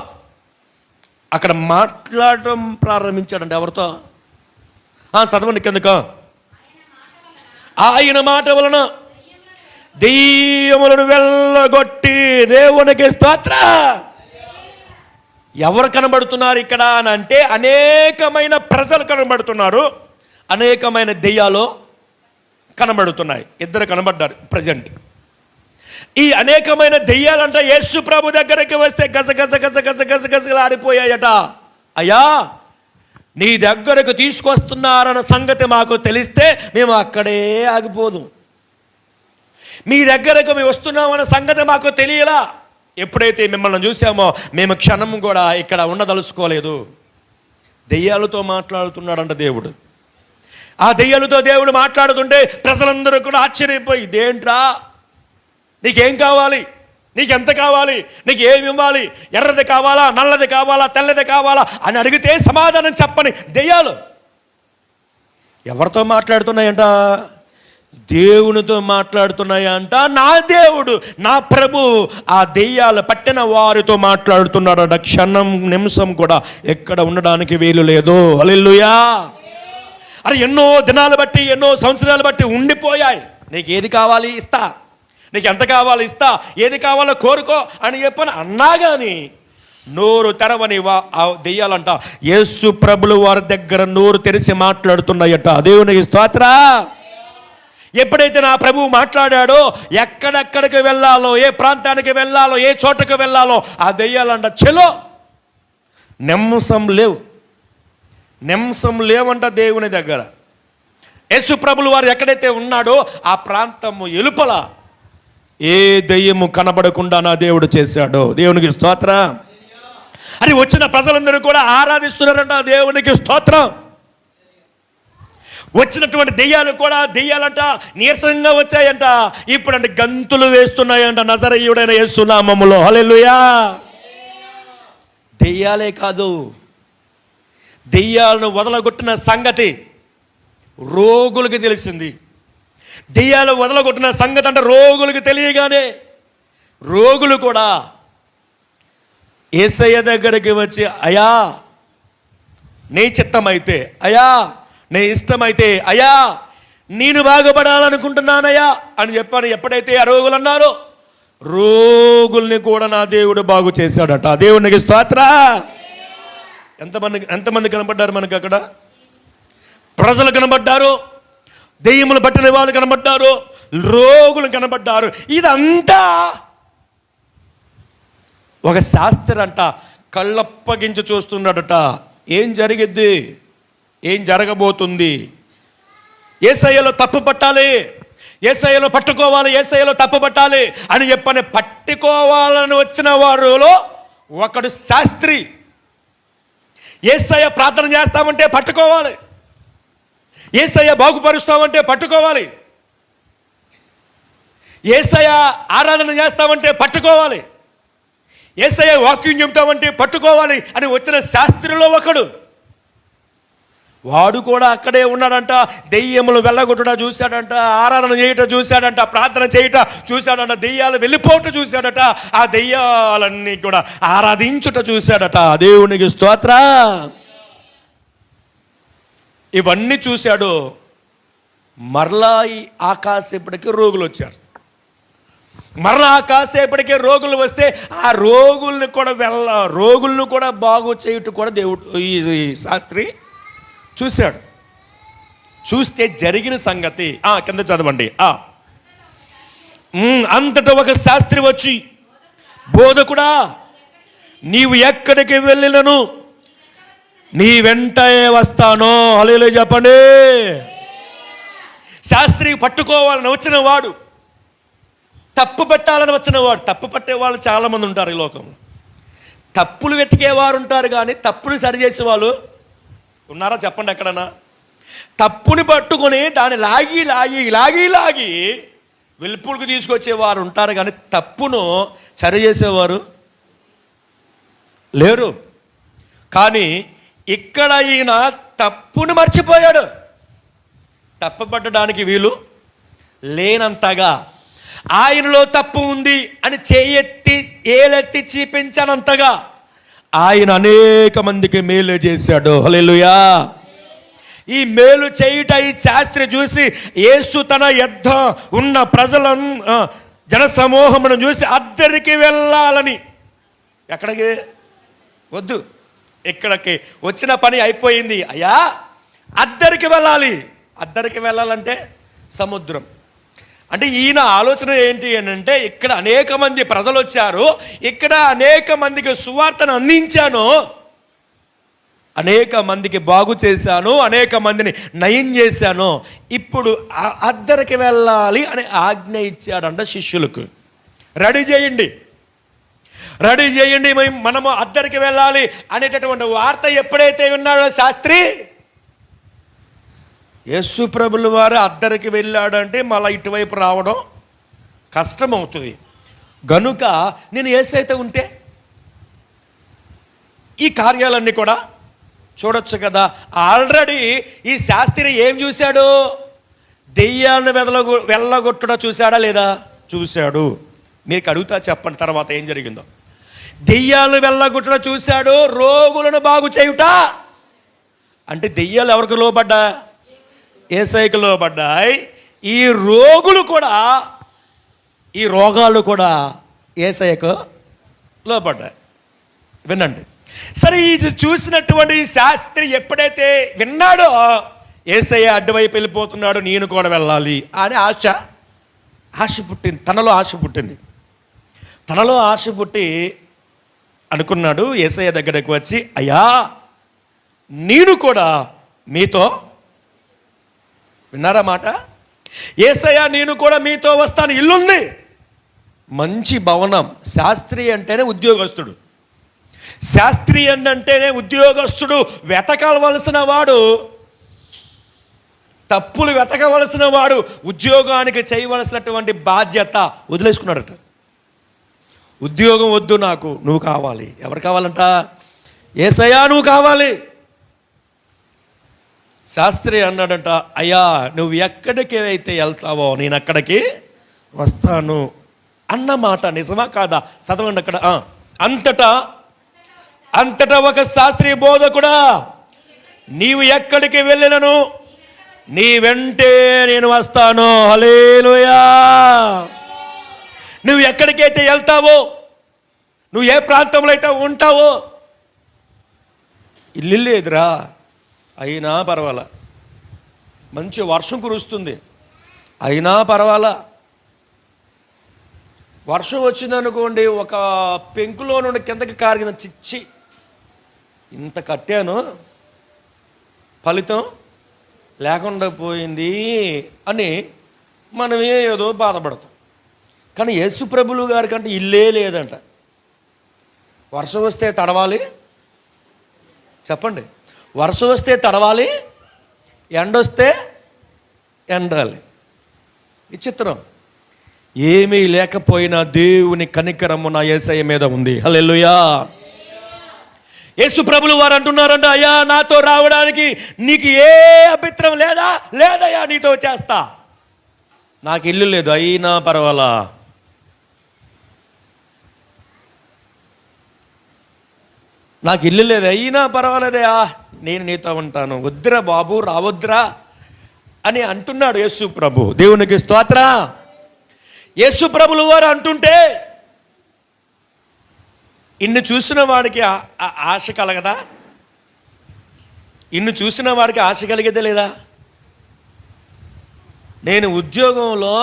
S1: అక్కడ మాట్లాడటం ప్రారంభించాడంట. ఎవరితో? చదవండి కిందకు. ఆయన మాట వలన దెయ్యములను వెళ్ళగొట్టి. దేవునికి స్తోత్ర. ఎవరు కనబడుతున్నారు ఇక్కడ అని అంటే, అనేకమైన ప్రజలు కనబడుతున్నారు, అనేకమైన దెయ్యాలు కనబడుతున్నాయి. ఇద్దరు కనబడ్డారు ప్రజెంట్. ఈ అనేకమైన దెయ్యాలంట యేసు ప్రభు దగ్గరికి వస్తే గజగజలాడిపోయాయట. అయ్యా, నీ దగ్గరకు తీసుకొస్తున్నారన్న సంగతి మాకు తెలిస్తే మేము అక్కడే ఆగిపోదు. మీ దగ్గరకు మేము వస్తున్నామన్న సంగతి మాకు తెలియలా. ఎప్పుడైతే మిమ్మల్ని చూసామో మేము క్షణం కూడా ఇక్కడ ఉండదలుచుకోలేదు. దెయ్యాలతో మాట్లాడుతున్నాడంట దేవుడు. ఆ దెయ్యాలతో దేవుడు మాట్లాడుతుంటే ప్రజలందరూ కూడా ఆశ్చర్యపోయి, ఇదేంట్రా, నీకేం కావాలి, నీకెంత కావాలి, నీకు ఏమి ఇవ్వాలి, ఎర్రది కావాలా, నల్లది కావాలా, తెల్లది కావాలా అని అడిగితే సమాధానం చెప్పని దెయ్యాలు ఎవరితో మాట్లాడుతున్నాయంట? దేవునితో మాట్లాడుతున్నాయా అంట. నా దేవుడు, నా ప్రభు ఆ దెయ్యాలు పట్టిన వారితో మాట్లాడుతున్నాడట. క్షణం నిమిషం కూడా ఎక్కడ ఉండడానికి వీలు లేదు. హల్లెలూయా. అరే ఎన్నో దినాలు బట్టి, ఎన్నో సంవత్సరాలు బట్టి ఉండిపోయాయి. నీకు ఏది కావాలి ఇస్తా, నీకు ఎంత కావాలి ఇస్తా, ఏది కావాలో కోరుకో అని చెప్పని అన్నా కానీ నోరు తెరవని ఆ దెయ్యాలంట యేసు ప్రభులు వారి దగ్గర నోరు తెరిచి మాట్లాడుతున్నాయట. దేవునికి స్తోత్రం. ఎప్పుడైతే నా ప్రభువు మాట్లాడాడో, ఎక్కడెక్కడికి వెళ్ళాలో, ఏ ప్రాంతానికి వెళ్ళాలో, ఏ చోటకు వెళ్ళాలో ఆ దెయ్యాలంట చెలో. నింసం లేవంట దేవుని దగ్గర. యేసు ప్రభులు వారు ఎక్కడైతే ఉన్నాడో ఆ ప్రాంతము ఎలుపల ఏ దెయ్యము కనబడకుండా నా దేవుడు చేశాడో. దేవునికి స్తోత్రం. అని వచ్చిన ప్రజలందరూ కూడా ఆరాధిస్తున్నారంట. దేవునికి స్తోత్రం. వచ్చినటువంటి దెయ్యాలంట నీరసంగా వచ్చాయంట. ఇప్పుడంటే గంతులు వేస్తున్నాయంట నజరేయుడైన యేసు నామములో. హల్లెలూయా. దెయ్యాలే కాదు, దెయ్యాలను వదలగొట్టిన సంగతి రోగులకి తెలిసింది. దెయ్యాలు వదలగొట్టిన సంగతి అంటే రోగులకు తెలియగానే రోగులు కూడా యేసయ్య దగ్గరికి వచ్చి, అయ్యా నీ చిత్తమైతే, అయ్యా నీ ఇష్టమైతే, అయ్యా నేను బాగుపడాలనుకుంటున్నానయ్యా అని చెప్పాను. ఎప్పుడైతే ఆ రోగులు అన్నారో రోగుల్ని కూడా నా దేవుడు బాగు చేశాడట. దేవునికి స్తోత్రం. ఎంతమంది కనబడ్డారు మనకు అక్కడ? ప్రజలు కనబడ్డారు, దెయ్యములు పట్టిన వాళ్ళు కనబడ్డారు, రోగులు కనబడ్డారు. ఇదంతా ఒక శాస్త్రి అంట కళ్ళప్పగించి చూస్తున్నాడట. ఏం జరిగిద్ది, ఏం జరగబోతుంది, యేసయ్యలో తప్పు పట్టాలి, యేసయ్యలో పట్టుకోవాలి, యేసయ్యలో తప్పు పట్టాలి అని చెప్పని పట్టుకోవాలని వచ్చిన వారిలో ఒకడు శాస్త్రి. యేసయ్య ప్రార్థన చేస్తామంటే పట్టుకోవాలి, యేసయ్య బాగుపరుస్తామంటే పట్టుకోవాలి, యేసయ్య ఆరాధన చేస్తామంటే పట్టుకోవాలి, యేసయ్య వాక్యం చెప్తామంటే పట్టుకోవాలి అని వచ్చిన శాస్త్రిలో ఒకడు. వాడు కూడా అక్కడే ఉన్నాడంట. దెయ్యములు వెళ్ళగొట్టుట చూశాడంట, ఆరాధన చేయట చూశాడంట, ప్రార్థన చేయట చూశాడంట, దెయ్యాలు వెళ్ళిపోవట చూశాడట, ఆ దెయ్యాలన్నీ కూడా ఆరాధించుట చూశాడట. దేవునికి స్తోత్రం. ఇవన్నీ చూశాడు. మరలా ఈ ఆకాశేపటికి రోగులు వచ్చారు. మరలా ఆకాశేపటికే రోగులు వస్తే ఆ రోగులను కూడా బాగు చేయుట కూడా దేవుడు ఈ శాస్త్రి చూశాడు. చూస్తే జరిగిన సంగతి కింద చదవండి. అంతటా ఒక శాస్త్రి వచ్చి, బోధకుడా నీవు ఎక్కడికి వెళ్ళినను నీ వెంటనే వస్తాను. హల్లెలూయా చెప్పండి. శాస్త్రి పట్టుకోవాలని వచ్చిన వాడు, తప్పు పెట్టాలని వచ్చిన వాడు. తప్పు పట్టేవాళ్ళు చాలామంది ఉంటారు ఈ లోకంలో. తప్పులు వెతికేవారు ఉంటారు కానీ తప్పులు సరిచేసే వాళ్ళు ఉన్నారా చెప్పండి ఎక్కడన్నా? తప్పుని పట్టుకొని దాన్ని లాగి వెలుపులకు తీసుకొచ్చేవారు ఉంటారు కానీ తప్పును సరిచేసేవారు లేరు. కానీ ఇక్కడ ఈయన తప్పుని మర్చిపోయాడు. తప్పు పట్టడానికి వీలు లేనంతగా, ఆయనలో తప్పు ఉంది అని ఏలెత్తి చూపించనంతగా ఆయన అనేక మందికి మేలు చేశాడు. హల్లెలూయా. ఈ మేలు చేయుట ఈ శాస్త్రి చూసి యేసు తన యొద్ద ఉన్న ప్రజలను జన సమూహమును చూసి అద్దరికి వెళ్ళాలని, ఎక్కడికి వద్దు, ఇక్కడికి వచ్చిన పని అయిపోయింది, అయ్యా అద్దరికి వెళ్ళాలి. అద్దరికి వెళ్ళాలంటే సముద్రం. అంటే ఈయన ఆలోచన ఏంటి అంటే, ఇక్కడ అనేక మంది ప్రజలు వచ్చారు, ఇక్కడ అనేక మందికి సువార్తను అందించాను, అనేక మందికి బాగు చేశాను, అనేక మందిని నయం చేశాను, ఇప్పుడు అద్దరికి వెళ్ళాలి అని ఆజ్ఞ ఇచ్చాడంట శిష్యులకు. రెడీ చేయండి మనము అద్దరికి వెళ్ళాలి అనేటటువంటి వార్త ఎప్పుడైతే విన్నాడో శాస్త్రి, యేసు ప్రభుల వారు అద్దరికి వెళ్ళాడంటే మళ్ళీ ఇటువైపు రావడం కష్టమవుతుంది. గనుక నేను యేసైతే ఉంటే ఈ కార్యాలన్నీ కూడా చూడొచ్చు కదా. ఆల్రెడీ ఈ శాస్త్రి ఏం చూశాడు? దెయ్యాలను వెళ్ళగొట్టుట చూశాడా లేదా? చూశాడు. మీకు అడుగుతా, చెప్పండి తర్వాత ఏం జరిగిందో. దెయ్యాలను వెళ్ళగొట్టుట చూశాడు. రోగులను బాగు చేయుట అంటే దెయ్యాలు ఎవరికి లోబడ్డా? యేసయ్యకు లోబడ్డాయి. ఈ రోగులు కూడా, ఈ రోగాలు కూడా యేసయ్యకు లోబడ్డాయి. వినండి. సరే, ఇది చూసినటువంటి శాస్త్రి ఎప్పుడైతే విన్నాడో, యేసయ్య అడ్డువైపు వెళ్ళిపోతున్నాడు, నేను కూడా వెళ్ళాలి అని ఆశ పుట్టింది. తనలో ఆశ పుట్టి అనుకున్నాడు. యేసయ్య దగ్గరకు వచ్చి, అయ్యా నేను కూడా మీతో, విన్నారా మాట? యేసయ్య నేను కూడా మీతో వస్తాను, ఇల్లుంది, మంచి భవనం. శాస్త్రి అంటేనే ఉద్యోగస్తుడు. శాస్త్రి అంటేనే ఉద్యోగస్తుడు. వెతకవలసిన వాడు, తప్పులు వెతకవలసిన వాడు, ఉద్యోగానికి చేయవలసినటువంటి బాధ్యత వదిలేసుకున్నాడట. ఉద్యోగం వద్దు నాకు, నువ్వు కావాలి. ఎవరు కావాలంట? యేసయ్యా నువ్వు కావాలి. శాస్త్రి అన్నాడంట, అయ్యా నువ్వు ఎక్కడికి అయితే వెళ్తావో నేను అక్కడికి వస్తాను అన్నమాట నిజమా కాదా? చదవండి అక్కడ. అంతటా ఒక శాస్త్రీయ బోధకుడా, నీవు ఎక్కడికి వెళ్ళినను నీ వెంటే నేను వస్తాను. హల్లెలూయా. నువ్వు ఎక్కడికైతే వెళ్తావో, నువ్వు ఏ ప్రాంతంలో అయితే ఉంటావో, ఇల్లు లేదురా అయినా పర్వాలా, మంచి వర్షం కురుస్తుంది అయినా పర్వాలా, వర్షం వచ్చిందనుకోండి, ఒక పెంకులో నుండి కిందకి కారిన చిచ్చి ఇంత కట్టాను, ఫలితం లేకుండా పోయింది అని మనం ఏదో బాధపడతాం. కానీ యేసు ప్రభులు గారి కంటే ఇల్లే లేదంట. వర్షం వస్తే తడవాలి, చెప్పండి, వర్షం వస్తే తడవాలి, ఎండొస్తే ఎండాలి. విచిత్రం. ఏమీ లేకపోయినా దేవుని కనికరము నా యేసయ్య మీద ఉంది. హల్లెలూయా. యేసు ప్రభులు వారు అంటున్నారంట, అయ్యా నాతో రావడానికి నీకు ఏ అభిప్రాయం లేదా? లేదయ్యా నీతో చేస్తా. నాకు ఇల్లు లేదు అయినా పర్వాలా, నాకు ఇల్లు లేదు అయినా పర్వాలేదయా, నేను నీతో ఉంటాను, వద్దురా బాబు రావద్దురా అని అంటున్నాడు యేసు ప్రభు. దేవునికి స్తోత్ర. యేసు ప్రభులు వారు అంటుంటే ఇన్ని చూసిన వాడికి ఆశ కలగదా? ఇన్ని చూసిన వాడికి ఆశ కలిగేదే లేదా? నేను ఉద్యోగంలో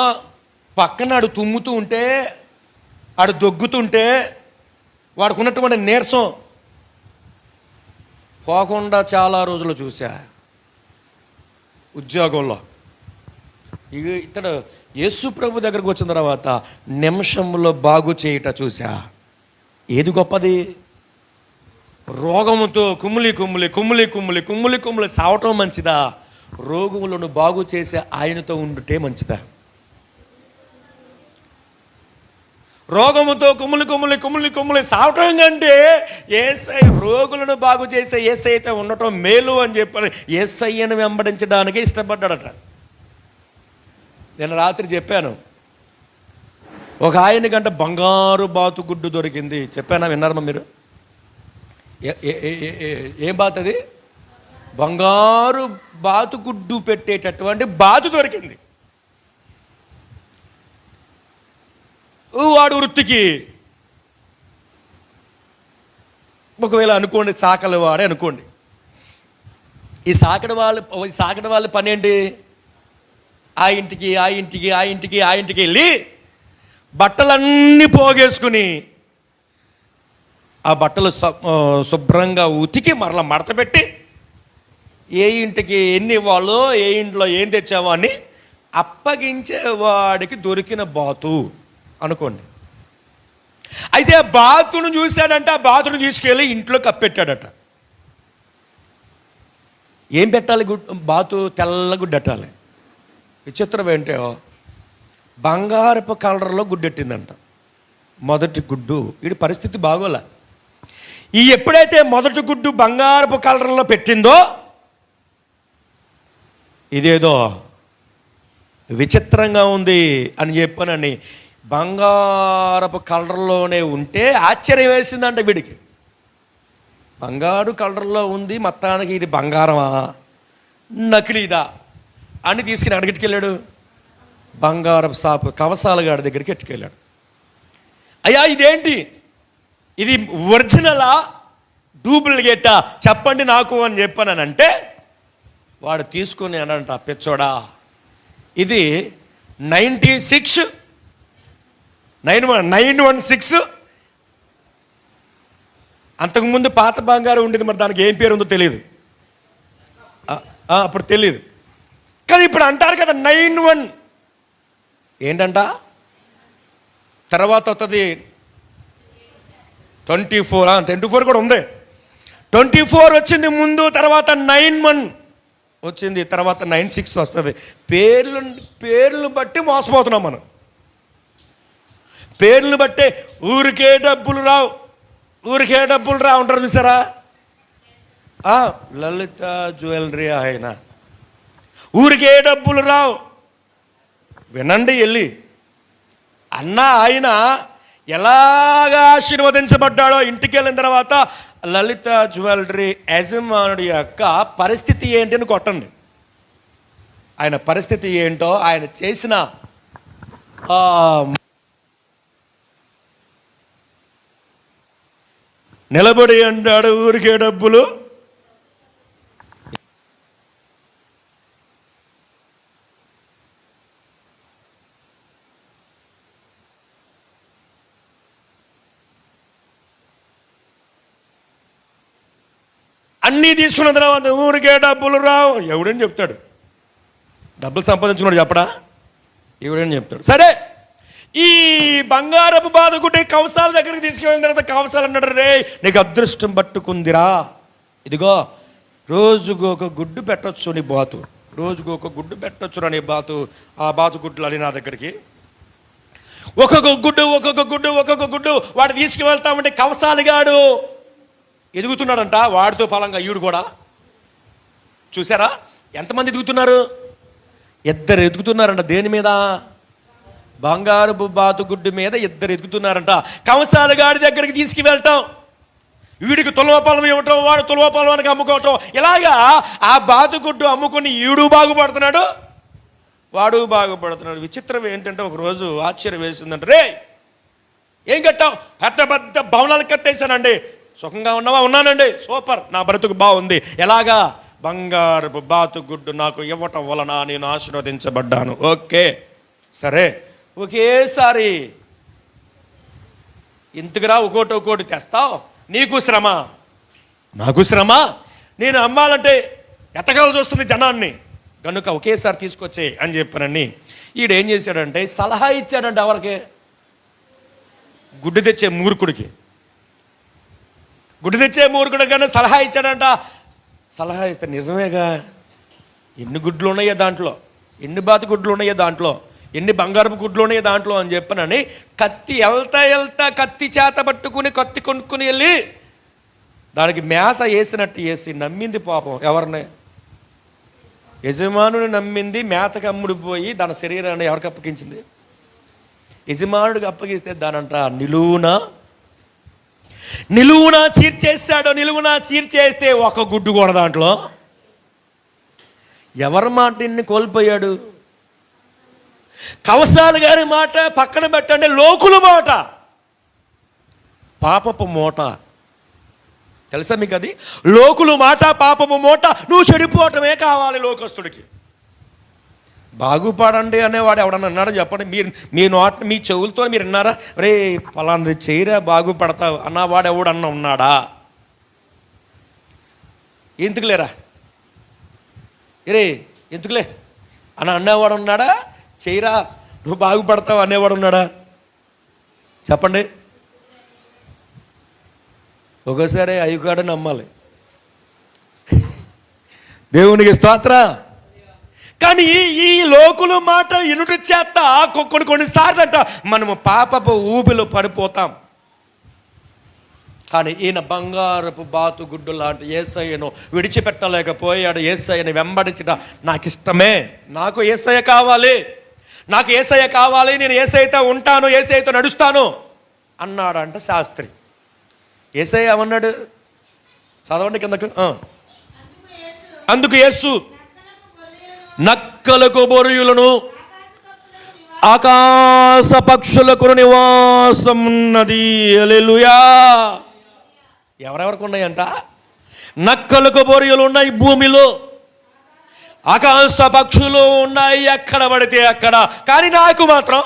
S1: పక్కన ఆడు తుమ్ముతూ ఉంటే, ఆడు దొగ్గుతుంటే, వాడికి ఉన్నటువంటి నీరసం పోకుండా చాలా రోజులు చూసా ఉద్యోగంలో. ఇతడు యేసు ప్రభు దగ్గరకు వచ్చిన తర్వాత నిమిషంలో బాగు చేయుట చూసా. ఏది గొప్పది? రోగముతో కుమ్ములి సావటం మంచిదా? రోగములను బాగు చేసే ఆయనతో ఉండుటే మంచిదా? రోగముతో కుమ్ములి సావటం కంటే యేసయ్య రోగులను బాగు చేసే యేసయ్యతో ఉండటం మేలు అని చెప్పి యేసయ్యను వెంబడించడానికి ఇష్టపడ్డాడట. నేను రాత్రి చెప్పాను, ఒక ఆయనకంటే బంగారు బాతుగుడ్డు దొరికింది. చెప్పానా? విన్నారమ్మా మీరు? ఏం బాతు అది? బంగారు బాతుగుడ్డు పెట్టేటటువంటి బాతు దొరికింది. వాడు వృత్తికి ఒకవేళ అనుకోండి సాకలి వాడే అనుకోండి. ఈ సాకడి వాళ్ళ పని ఏంటి? ఆ ఇంటికి వెళ్ళి బట్టలన్నీ పోగేసుకుని ఆ బట్టలు శుభ్రంగా ఉతికి మరలా మడత పెట్టి ఏ ఇంటికి ఎన్ని ఇవ్వాలో, ఏ ఇంట్లో ఏం తెచ్చావో అని అప్పగించేవాడికి దొరికిన బాతు అనుకోండి. అయితే ఆ బాతును చూశాడంట, ఆ బాతును తీసుకెళ్ళి ఇంట్లో కప్పెట్టాడట. ఏం పెట్టాలి? బాతు తెల్ల గుడ్డు పెట్టాలి. విచిత్రం ఏంటో, బంగారపు కలర్లో గుడ్డెట్టిందంట. మొదటి గుడ్డు వీడి పరిస్థితి బాగోలే. ఈ ఎప్పుడైతే మొదటి గుడ్డు బంగారపు కలర్లో పెట్టిందో, ఇదేదో విచిత్రంగా ఉంది అని చెప్పానని బంగారపు కలర్లోనే ఉంటే ఆశ్చర్యం వేసిందంట వీడికి. బంగారు కలర్లో ఉంది, మొత్తానికి ఇది బంగారమా నకిలీదా అని తీసుకుని అడిగిట్టుకెళ్ళాడు, బంగారపు షాపు కవసాల గాడి దగ్గరికి ఎట్టుకెళ్ళాడు. అయ్యా ఇదేంటి, ఇది ఒరిజినలా డూప్లికేటా చెప్పండి నాకు అని చెప్పానంటే వాడు తీసుకుని అనంట, పిచ్చోడా ఇది 916 అంతకుముందు పాత బంగారం ఉండేది, మరి దానికి ఏం పేరు ఉందో తెలియదు, అప్పుడు తెలియదు. కానీ ఇప్పుడు అంటారు కదా 91 ఏంటంట, తర్వాత వస్తుంది 24 కూడా ఉంది. 24 వచ్చింది ముందు, తర్వాత 91 వచ్చింది, తర్వాత 96 వస్తుంది. పేర్లు బట్టి మోసపోతున్నాం మనం. పేర్లు బట్టే ఊరికే డబ్బులు రావు ఉంటారు చూసారా, లలిత జ్యువెలరీ ఆయన ఊరికే డబ్బులు రావు. వినండి వెళ్ళి, అన్న ఆయన ఎలాగా ఆశీర్వదించబడ్డాడో ఇంటికి వెళ్ళిన తర్వాత లలిత జ్యువెలరీ యజమానుడి యొక్క పరిస్థితి ఏంటి అని కొట్టండి. ఆయన పరిస్థితి ఏంటో, ఆయన చేసిన నిలబడి అంటాడు ఊరికే డబ్బులు. అన్నీ తీసుకున్న తర్వాత ఊరికే డబ్బులు రావు. ఎవడని చెప్తాడు? డబ్బులు సంపాదించుకున్నాడు చెప్పడా? ఎవడని చెప్తాడు? సరే, ఈ బంగారపు బాధకుటే కవసాల దగ్గరికి తీసుకెళ్ళిన తర్వాత కవసాలు అన్నాడు, రే నీకు అదృష్టం పట్టుకుందిరా, ఇదిగో రోజుకు ఒక గుడ్డు పెట్టొచ్చు నీ బాతు, రోజుకు ఒక గుడ్డు పెట్టొచ్చురా నీ బాతు. ఆ బాతు గుడ్లు అని నా దగ్గరికి ఒక్కొక్క గుడ్డు వాడు తీసుకువెళ్తామంటే కవసాలిగాడు ఎదుగుతున్నాడంట. వాడితో ఫలంగా ఈడు కూడా చూసారా ఎంతమంది ఎదుగుతున్నారు? 2 ఎదుగుతున్నారంట. దేని మీద? బంగారపు బాతుగుడ్డు మీద 2 ఎదుగుతున్నారంట. కవసాలగాడి దగ్గరికి తీసుకువెళ్ళటం, వీడికి తులవపలం ఇవ్వటం, వాడు తులవపలవానికి అమ్ముకోవటం, ఇలాగా ఆ బాతుగుడ్డు అమ్ముకుని ఈడు బాగుపడుతున్నాడు, వాడు బాగుపడుతున్నాడు. విచిత్రం ఏంటంటే ఒకరోజు ఆశ్చర్యం వేసిందంట, రే ఏం కట్టావు? పెద్ద భవనాలు కట్టేశానండి. సుఖంగా ఉన్నావా? ఉన్నానండి. సూపర్, నా బ్రతుకు బాగుంది. ఎలాగా? బంగారపు బాతుగుడ్డు నాకు ఇవ్వటం వలన నేను ఆశీర్వదించబడ్డాను. ఓకే సరే, ఒకేసారి ఇంతకురా ఒక్కోటి తెస్తావు, నీకు శ్రమ నాకు శ్రమ, నేను అమ్మాలంటే ఎతకాల్సి వస్తుంది జనాన్ని, కనుక ఒకేసారి తీసుకొచ్చే అని చెప్పానని ఈడేం చేశాడంటే సలహా ఇచ్చాడంటే ఎవరికి? గుడ్డు తెచ్చే మూర్ఖుడికి. గుడ్డు తెచ్చే మూర్ఖుడికి కానీ సలహా ఇచ్చాడంట. సలహా ఇస్తే నిజమేగా, ఎన్ని గుడ్లు ఉన్నాయో దాంట్లో, ఎన్ని బాతు గుడ్లు ఉన్నాయో దాంట్లో, ఎన్ని బంగారపు గుడ్లు ఉన్నాయో దాంట్లో అని చెప్పనని కత్తి వెళ్తా కత్తి చేత పట్టుకుని కత్తి కొనుక్కుని వెళ్ళి దానికి మేత వేసినట్టు వేసి నమ్మింది పాపం. ఎవరిని? యజమానుని నమ్మింది. మేతకు అమ్ముడిపోయి దాని శరీరాన్ని ఎవరికి అప్పగించింది? యజమానుడికి అప్పగిస్తే దానంట నిలువునా చీర్చేసాడు. నిలువునా చీర్చేస్తే ఒక గుడ్డు కూడా దాంట్లో. ఎవరి మాటని కోల్పోయాడు? కవసాలు గారి మాట పక్కన పెట్టండి, లోకుల మాట, పాపపు మూట. తెలుసా మీకు అది? లోకులు మాట, పాపపు మూట. నువ్వు చెడిపోవటమే కావాలి లోకస్తుడికి. బాగుపడండి అనేవాడు ఎవడన్నా అన్నాడు చెప్పండి? మీ చెవులతో మీరు విన్నారా? రే పలాంది చేయరా బాగుపడతావు అన్నవాడు ఎవడన్నా ఉన్నాడా? ఎందుకులేరా రే ఎందుకులే అని అన్నవాడు ఉన్నాడా? చేయరా నువ్వు బాగుపడతావు అనేవాడు ఉన్నాడా? చెప్పండి. ఒకసారి అయ్యగాడు నమ్మాలి. దేవునికి స్తోత్ర. కానీ ఈ లోకుల మాట ఇనుట చేత కొన్నిసార్లు అంట మనము పాపపు ఊబిలో పడిపోతాం. కానీ ఈయన బంగారపు బాతుగుడ్డు లాంటి యేసయ్యను విడిచిపెట్టలేకపోయాడు. యేసయ్యని వెంబడించడం నాకు ఇష్టమే, నాకు యేసయ్య కావాలి. నాకు యేసయ్య కావాలి, నేను యేసయ్యతో ఉంటాను, యేసయ్యతో నడుస్తాను అన్నాడంట శాస్త్రి. యేసయ్య ఏమన్నాడు? చదవండి కిందకు. అందుకు యేసు నక్కలకు బొరియులను ఆకాశ పక్షులకు నివాసం ఉన్నది. హల్లెలూయా. ఎవరెవరికి ఉన్నాయంట? నక్కలకు బొరియులు ఉన్నాయి భూమిలో, ఆకాశ పక్షులు ఉన్నాయి ఎక్కడ పడితే అక్కడ. కానీ నాకు మాత్రం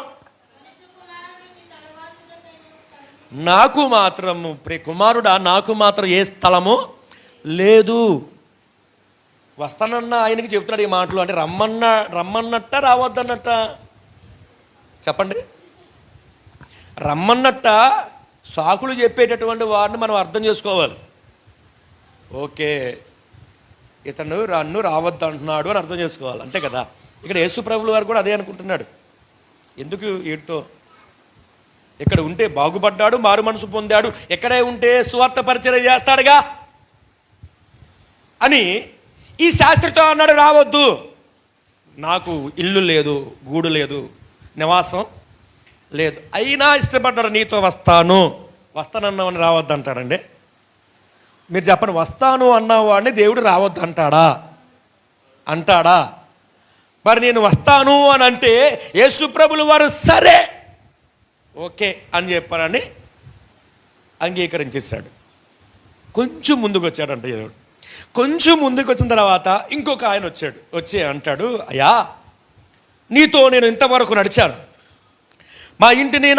S1: కుమారుడా, నాకు మాత్రం ఏ స్థలము లేదు. వస్తానన్న ఆయనకి చెప్తున్నాడు ఈ మాటలు. అంటే రమ్మన్నట్ట రావద్దన్నట్ట? చెప్పండి. రమ్మన్నట్ట సాకులు చెప్పేటటువంటి వారిని మనం అర్థం చేసుకోవాలి. ఓకే, ఇతను నన్ను రావద్దు అంటున్నాడు అని అర్థం చేసుకోవాలి, అంతే కదా. ఇక్కడ యేసు ప్రభువుల వారు కూడా అదే అనుకుంటున్నాడు. ఎందుకు వీటితో? ఇక్కడ ఉంటే బాగుపడ్డాడు, మారు మనసు పొందాడు, ఎక్కడే ఉంటే సువార్త పరిచయం చేస్తాడుగా అని ఈ శాస్త్రితో అన్నాడు, రావద్దు, నాకు ఇల్లు లేదు, గూడు లేదు, నివాసం లేదు, అయినా ఇష్టపడ్డాడు, నీతో వస్తానన్నావని రావద్దు అంటాడండి. మీరు చెప్పండి, వస్తాను అన్నవాడిని దేవుడు రావద్దు అంటాడా? మరి నేను వస్తాను అని అంటే యేసు ప్రభులు వారు సరే ఓకే అని చెప్పారని అంగీకరించేశాడు. కొంచెం ముందుకు వచ్చాడంట దేవుడు. కొంచెం ముందుకు వచ్చిన తర్వాత ఇంకొక ఆయన వచ్చి అంటాడు, అయ్యా, నీతో నేను ఇంతవరకు నడిచాను, నా ఇంటిని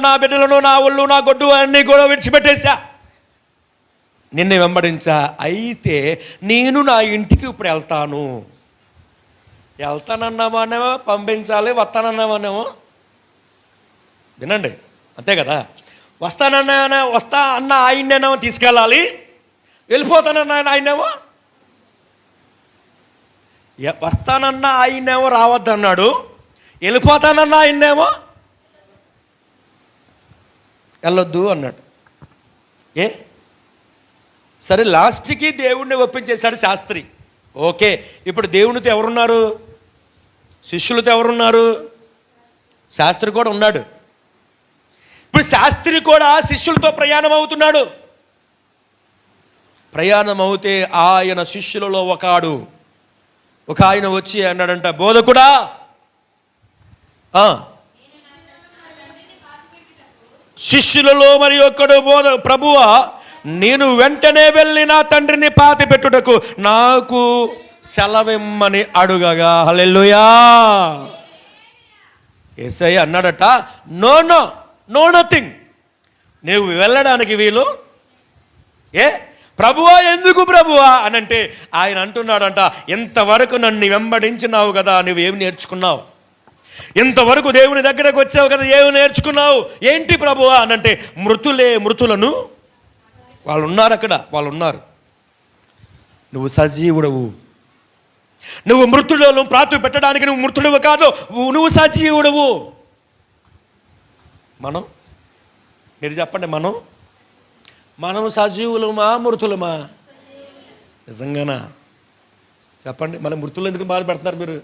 S1: నా బిడ్డలను, నా ఒళ్ళు, నా గొడ్డు అన్నీ కూడా విడిచిపెట్టేశా, నిన్ను వెంబడించా. అయితే నేను నా ఇంటికి ఇప్పుడు వెళ్తానన్నామనేమో పంపించాలి, వస్తానన్నామనేమో వినండి, అంతే కదా. వస్తా అన్న ఆయన్నేమో తీసుకెళ్ళాలి, వెళ్ళిపోతానన్న ఆయనేమో వస్తానన్న ఆయన్నేమో రావద్దన్నాడు, వెళ్ళిపోతానన్న ఆయన్నేమో వెళ్ళొద్దు అన్నాడు. సరే, లాస్ట్కి దేవుణ్ణి ఒప్పించేశాడు శాస్త్రి. ఓకే, ఇప్పుడు దేవునితో ఎవరున్నారు? శిష్యులతో ఎవరున్నారు? శాస్త్రి కూడా ఉన్నాడు. ఇప్పుడు శాస్త్రి కూడా శిష్యులతో ప్రయాణం అవుతున్నాడు. ప్రయాణం అవుతే ఆయన శిష్యులలో ఒక ఆయన వచ్చి అన్నాడంట, బోధకుడా, శిష్యులలో మరి ఒక్కడు ప్రభువా, నేను వెంటనే వెళ్ళి నా తండ్రిని పాతి పెట్టుటకు నాకు సెలవిమ్మని అడుగగా. హల్లెలూయా. యేసయ్య అన్నాడట, నో నథింగ్, నువ్వు వెళ్ళడానికి వీలు. ప్రభువా, ఎందుకు ప్రభువా అని అంటే ఆయన అంటున్నాడంట, ఇంతవరకు నన్ను వెంబడించినావు కదా, నువ్వేమి నేర్చుకున్నావు? ఇంతవరకు దేవుని దగ్గరకు వచ్చావు కదా, ఏమి నేర్చుకున్నావు? ఏంటి ప్రభువా అని అంటే, మృతులను వాళ్ళు ఉన్నారు. నువ్వు సజీవుడవు, నువ్వు మృతులను ప్రాతు పెట్టడానికి నువ్వు మృతుడవు కాదు, నువ్వు సజీవుడవు. మీరు చెప్పండి, మనం సజీవులమా మృతులమా? నిజంగానా? చెప్పండి, మన మృతులు ఎందుకు బాధ పెడుతున్నారు మీరు?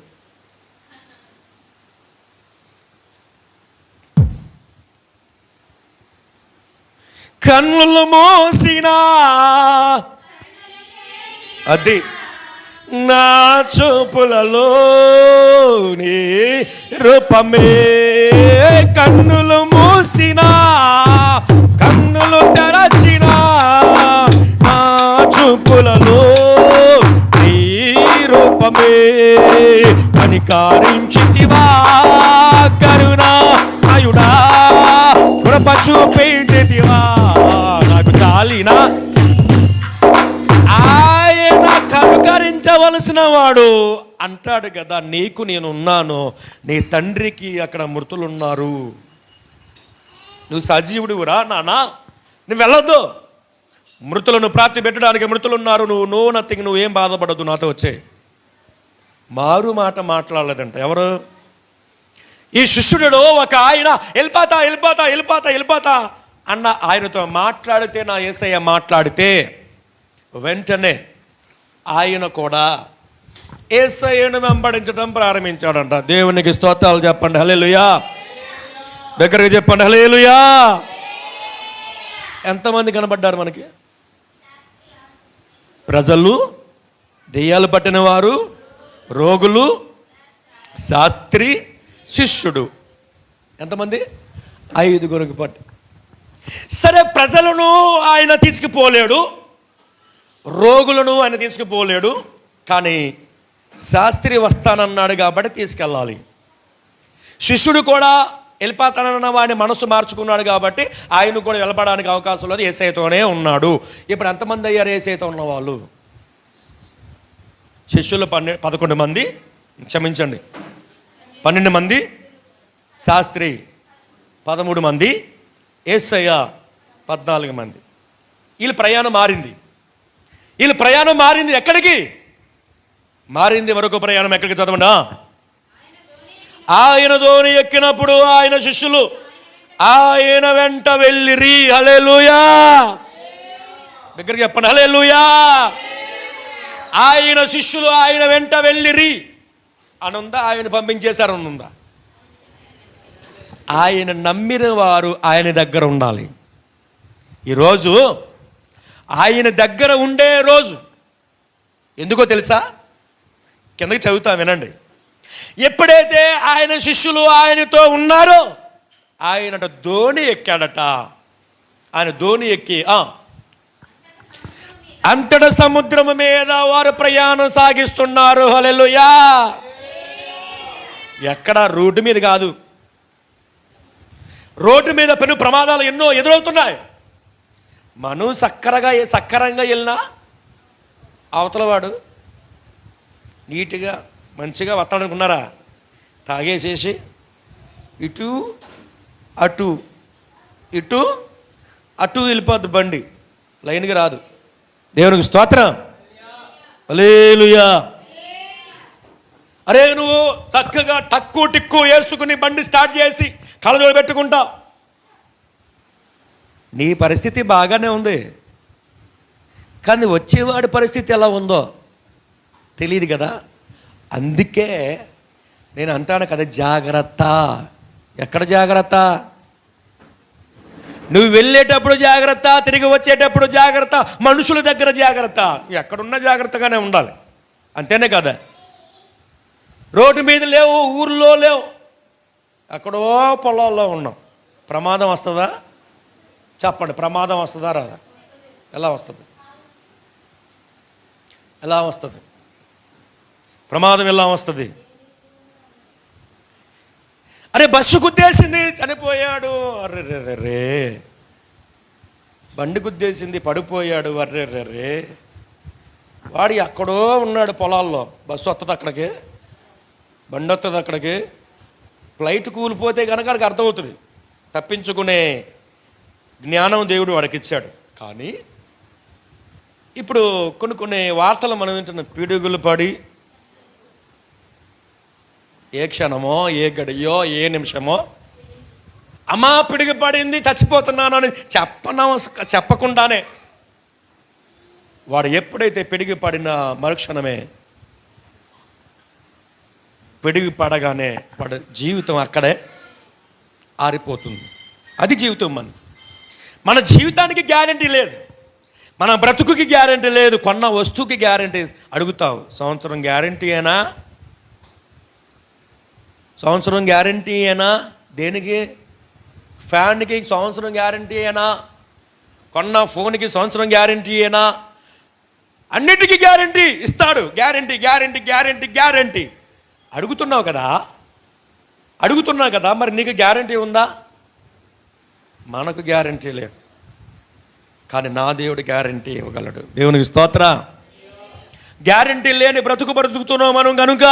S1: కన్నులు మోసినా అది నా చూపులలోని రూపమే, కన్నులు మూసినా కన్నులు తెరచినా నా చూపులలో నీ రూపమే, కనికరించితివా కరుణామయుడా, కృప చూపించితివా నాకు చాలినా. ఆయన కనుకరించవలసిన వాడు అంటాడు కదా, నీకు నేనున్నాను, నీ తండ్రికి అక్కడ మృతులున్నారు, నువ్వు సజీవుడివురా నానా, నువ్వు వెళ్ళొద్దు, మృతులను ప్రాప్తి పెట్టడానికి మృతులున్నారు, నో నథింగ్, నువ్వేం బాధపడద్దు, నాతో వచ్చే. మారు మాట మాట్లాడలేదంట. ఎవరు? ఈ శిష్యుడు ఒక ఆయన వెళ్ళిపోతా అన్న ఆయనతో మాట్లాడితే, నా యేసయ్య మాట్లాడితే వెంటనే ఆయన కూడా యేసయ్యను వెంబడించడం ప్రారంభించాడంట. దేవునికి స్తోత్రాలు చెప్పండి, హల్లెలూయా. దగ్గరగా చెప్పండి, హల్లెలూయా. ఎంతమంది కనబడ్డారు మనకి? ప్రజలు, దెయ్యాలు పట్టిన వారు, రోగులు, శాస్త్రి, శిష్యుడు. ఎంతమంది? 5 పట్టి. సరే, ప్రజలను ఆయన తీసుకుపోలేడు, రోగులను ఆయన తీసుకుపోలేడు, కానీ శాస్త్రి వస్తానన్నాడు కాబట్టి తీసుకెళ్ళాలి. శిష్యుడు కూడా వెళ్ళిపోతానన్న వాడిని మనసు మార్చుకున్నాడు కాబట్టి ఆయన కూడా వెళ్ళబడానికి అవకాశం లేదు, యేసయ్యతోనే ఉన్నాడు. ఇప్పుడు ఎంతమంది అయ్యారు యేసయ్యతో ఉన్నవాళ్ళు? శిష్యులు 11 మంది, క్షమించండి 12 మంది, శాస్త్రి 13 మంది, యేసయ్య 14 మంది. వీళ్ళ ప్రయాణం మారింది. ఎక్కడికి మారింది? మరొక ప్రయాణం ఎక్కడికి? చదవండి. ఆయన ధోని ఎక్కినప్పుడు ఆయన శిష్యులు ఆయన వెంట వెళ్ళిరి. హల్లెలూయా. దగ్గరికి చెప్పండి, హల్లెలూయా. ఆయన శిష్యులు ఆయన వెంట వెళ్ళిరి అనుందా? ఆయన పంపించేశారు అనుందా? ఆయన నమ్మిన వారు ఆయన దగ్గర ఉండాలి. ఈరోజు ఆయన దగ్గర ఉండే రోజు ఎందుకో తెలుసా? కిందకి చదువుతా, వినండి. ఎప్పుడైతే ఆయన శిష్యులు ఆయనతో ఉన్నారో ఆయన ధోని ఎక్కాడట. ఆయన ధోని ఎక్కి అంతట సముద్రము మీద వారు ప్రయాణం సాగిస్తున్నారు. హల్లెలూయా. ఎక్కడ? రోడ్డు మీద కాదు. రోడ్డు మీద పెను ప్రమాదాలు ఎన్నో ఎదురవుతున్నాయి. మనం సక్కరంగా వెళ్ళినా అవతలవాడు నీట్గా మంచిగా వస్తాడనుకున్నారా? తాగేసేసి ఇటు అటు వెళ్ళిపోద్ది బండి, లైన్గా రాదు. దేవునికి స్తోత్రం, హల్లెలూయా. అరే, నువ్వు చక్కగా టక్కు టిక్కు వేసుకుని బండి స్టార్ట్ చేసి కళ్ళజోడు పెట్టుకుంటావు, నీ పరిస్థితి బాగానే ఉంది, కానీ వచ్చేవాడి పరిస్థితి ఎలా ఉందో తెలియదు కదా. అందుకే నేను అంటాను కదా, జాగ్రత్త. ఎక్కడ జాగ్రత్త? నువ్వు వెళ్ళేటప్పుడు జాగ్రత్త, తిరిగి వచ్చేటప్పుడు జాగ్రత్త, మనుషుల దగ్గర జాగ్రత్త. ఎక్కడున్నా జాగ్రత్తగానే ఉండాలి, అంతేనే కదా. రోడ్డు మీద లేవు, ఊర్లో లేవు, ఎక్కడో పొలాల్లో ఉన్నాం. ప్రమాదం వస్తుందా? చెప్పండి, ప్రమాదం వస్తుందా రాదా? ఎలా వస్తుంది? ప్రమాదం ఎలా వస్తుంది? అరే, బస్సు గుద్దేసింది, చనిపోయాడు, అర్రెర్రెర్రే. బండి గుద్దేసింది, పడిపోయాడు, అర్రెర్రెర్రే. వాడు ఎక్కడో ఉన్నాడు పొలాల్లో. బస్సు వస్తుంది అక్కడికి, బండి వస్తుంది అక్కడికి. ఫ్లైట్ కూలిపోతే కనుక వాడికి అర్థమవుతుంది. తప్పించుకునే జ్ఞానం దేవుడు వాడికి ఇచ్చాడు. కానీ ఇప్పుడు కొన్ని వార్తలు మనం వింటున్న, పిడుగులు పడి ఏ క్షణమో, ఏ గడియో, ఏ నిమిషమో అమ్మా పిడుగు పడింది చచ్చిపోతున్నాను అని చెప్పకుండానే వాడు ఎప్పుడైతే పిడుగు పడిన మరుక్షణమే, పిడుగు పడగానే వాడు జీవితం అక్కడే ఆరిపోతుంది. అది జీవితం. మన జీవితానికి గ్యారంటీ లేదు, మన బ్రతుకుకి గ్యారంటీ లేదు, కొన్న వస్తువుకి గ్యారంటీ. అడుగుతావు, సంవత్సరం గ్యారంటీ అయినా? సంవత్సరం గ్యారంటీ అయినా? దేనికి? ఫ్యాన్కి సంవత్సరం గ్యారంటీ అయినా? కొన్న ఫోన్కి సంవత్సరం గ్యారంటీ అయినా? అన్నిటికీ గ్యారంటీ ఇస్తాడు. గ్యారంటీ అడుగుతున్నావు కదా, మరి నీకు గ్యారంటీ ఉందా? మనకు గ్యారంటీ లేదు, కానీ నా దేవుడు గ్యారంటీ ఇవ్వగలడు. దేవునికి స్తోత్రం. గ్యారంటీ లేని బ్రతుకుతున్నాం మనం కనుక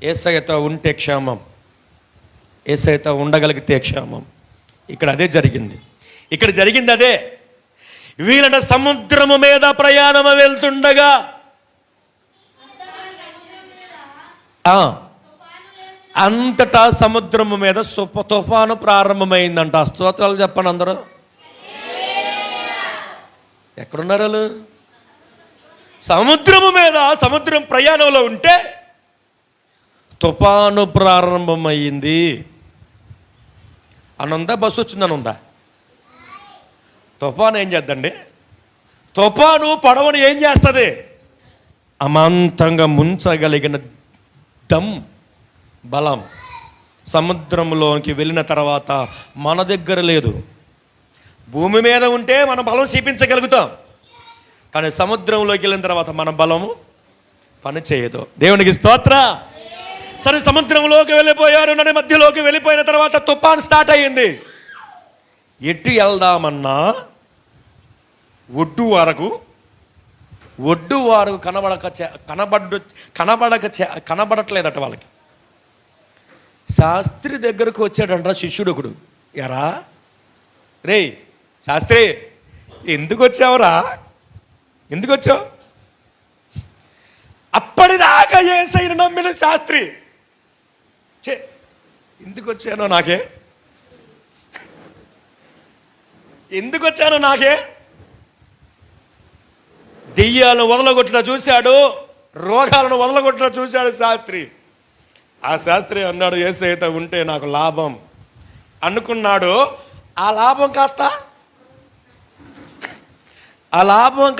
S1: యేసయ్యతో ఉంటే క్షేమం, యేసయ్యతో ఉండగలిగితే క్షేమం. ఇక్కడ అదే జరిగింది. అదే. వీళ్ళ సముద్రము మీద ప్రయాణం వెళ్తుండగా అంతటా సముద్రము మీద తుఫాను ప్రారంభమైందంట. స్తోత్రాలు చెప్పండి అందరూ. ఎక్కడున్నారు వాళ్ళు? సముద్రము మీద సముద్రం ప్రయాణంలో ఉంటే తుఫాను ప్రారంభమయ్యింది అని ఉందా? బస్సు వచ్చిందని ఉందా? తుఫాను ఏం చేద్దండి? తుఫాను పడవను ఏం చేస్తుంది? అమాంతంగా ముంచగలిగిన బలం సముద్రంలోకి వెళ్ళిన తర్వాత మన దగ్గర లేదు. భూమి మీద ఉంటే మన బలం చూపించగలుగుతాం, కానీ సముద్రంలోకి వెళ్ళిన తర్వాత మన బలము పని చేయదు. దేవునికి స్తోత్ర. సరే, సముద్రంలోకి వెళ్ళిపోయారు. నది మధ్యలోకి వెళ్ళిపోయిన తర్వాత తుఫాన్ స్టార్ట్ అయ్యింది. ఎటు వెళ్దామన్నా ఒడ్డు వారకు కనబడట్లేదట వాళ్ళకి. శాస్త్రి దగ్గరకు వచ్చాడంట శిష్యుడు ఒకడు. ఎరా రే శాస్త్రి, ఎందుకు వచ్చావురా? ఎందుకు వచ్చావు? అప్పటిదాకా యేసయ్యను నమ్మిన శాస్త్రి, ఎందుకు వచ్చానో నాకే దెయ్యాలను వదలగొట్టిన చూశాడు, రోగాలను వదలగొట్టిన చూశాడు శాస్త్రి. ఆ శాస్త్రి అన్నాడు, యేసయ్యతో ఉంటే నాకు లాభం అనుకున్నాడు. ఆ లాభం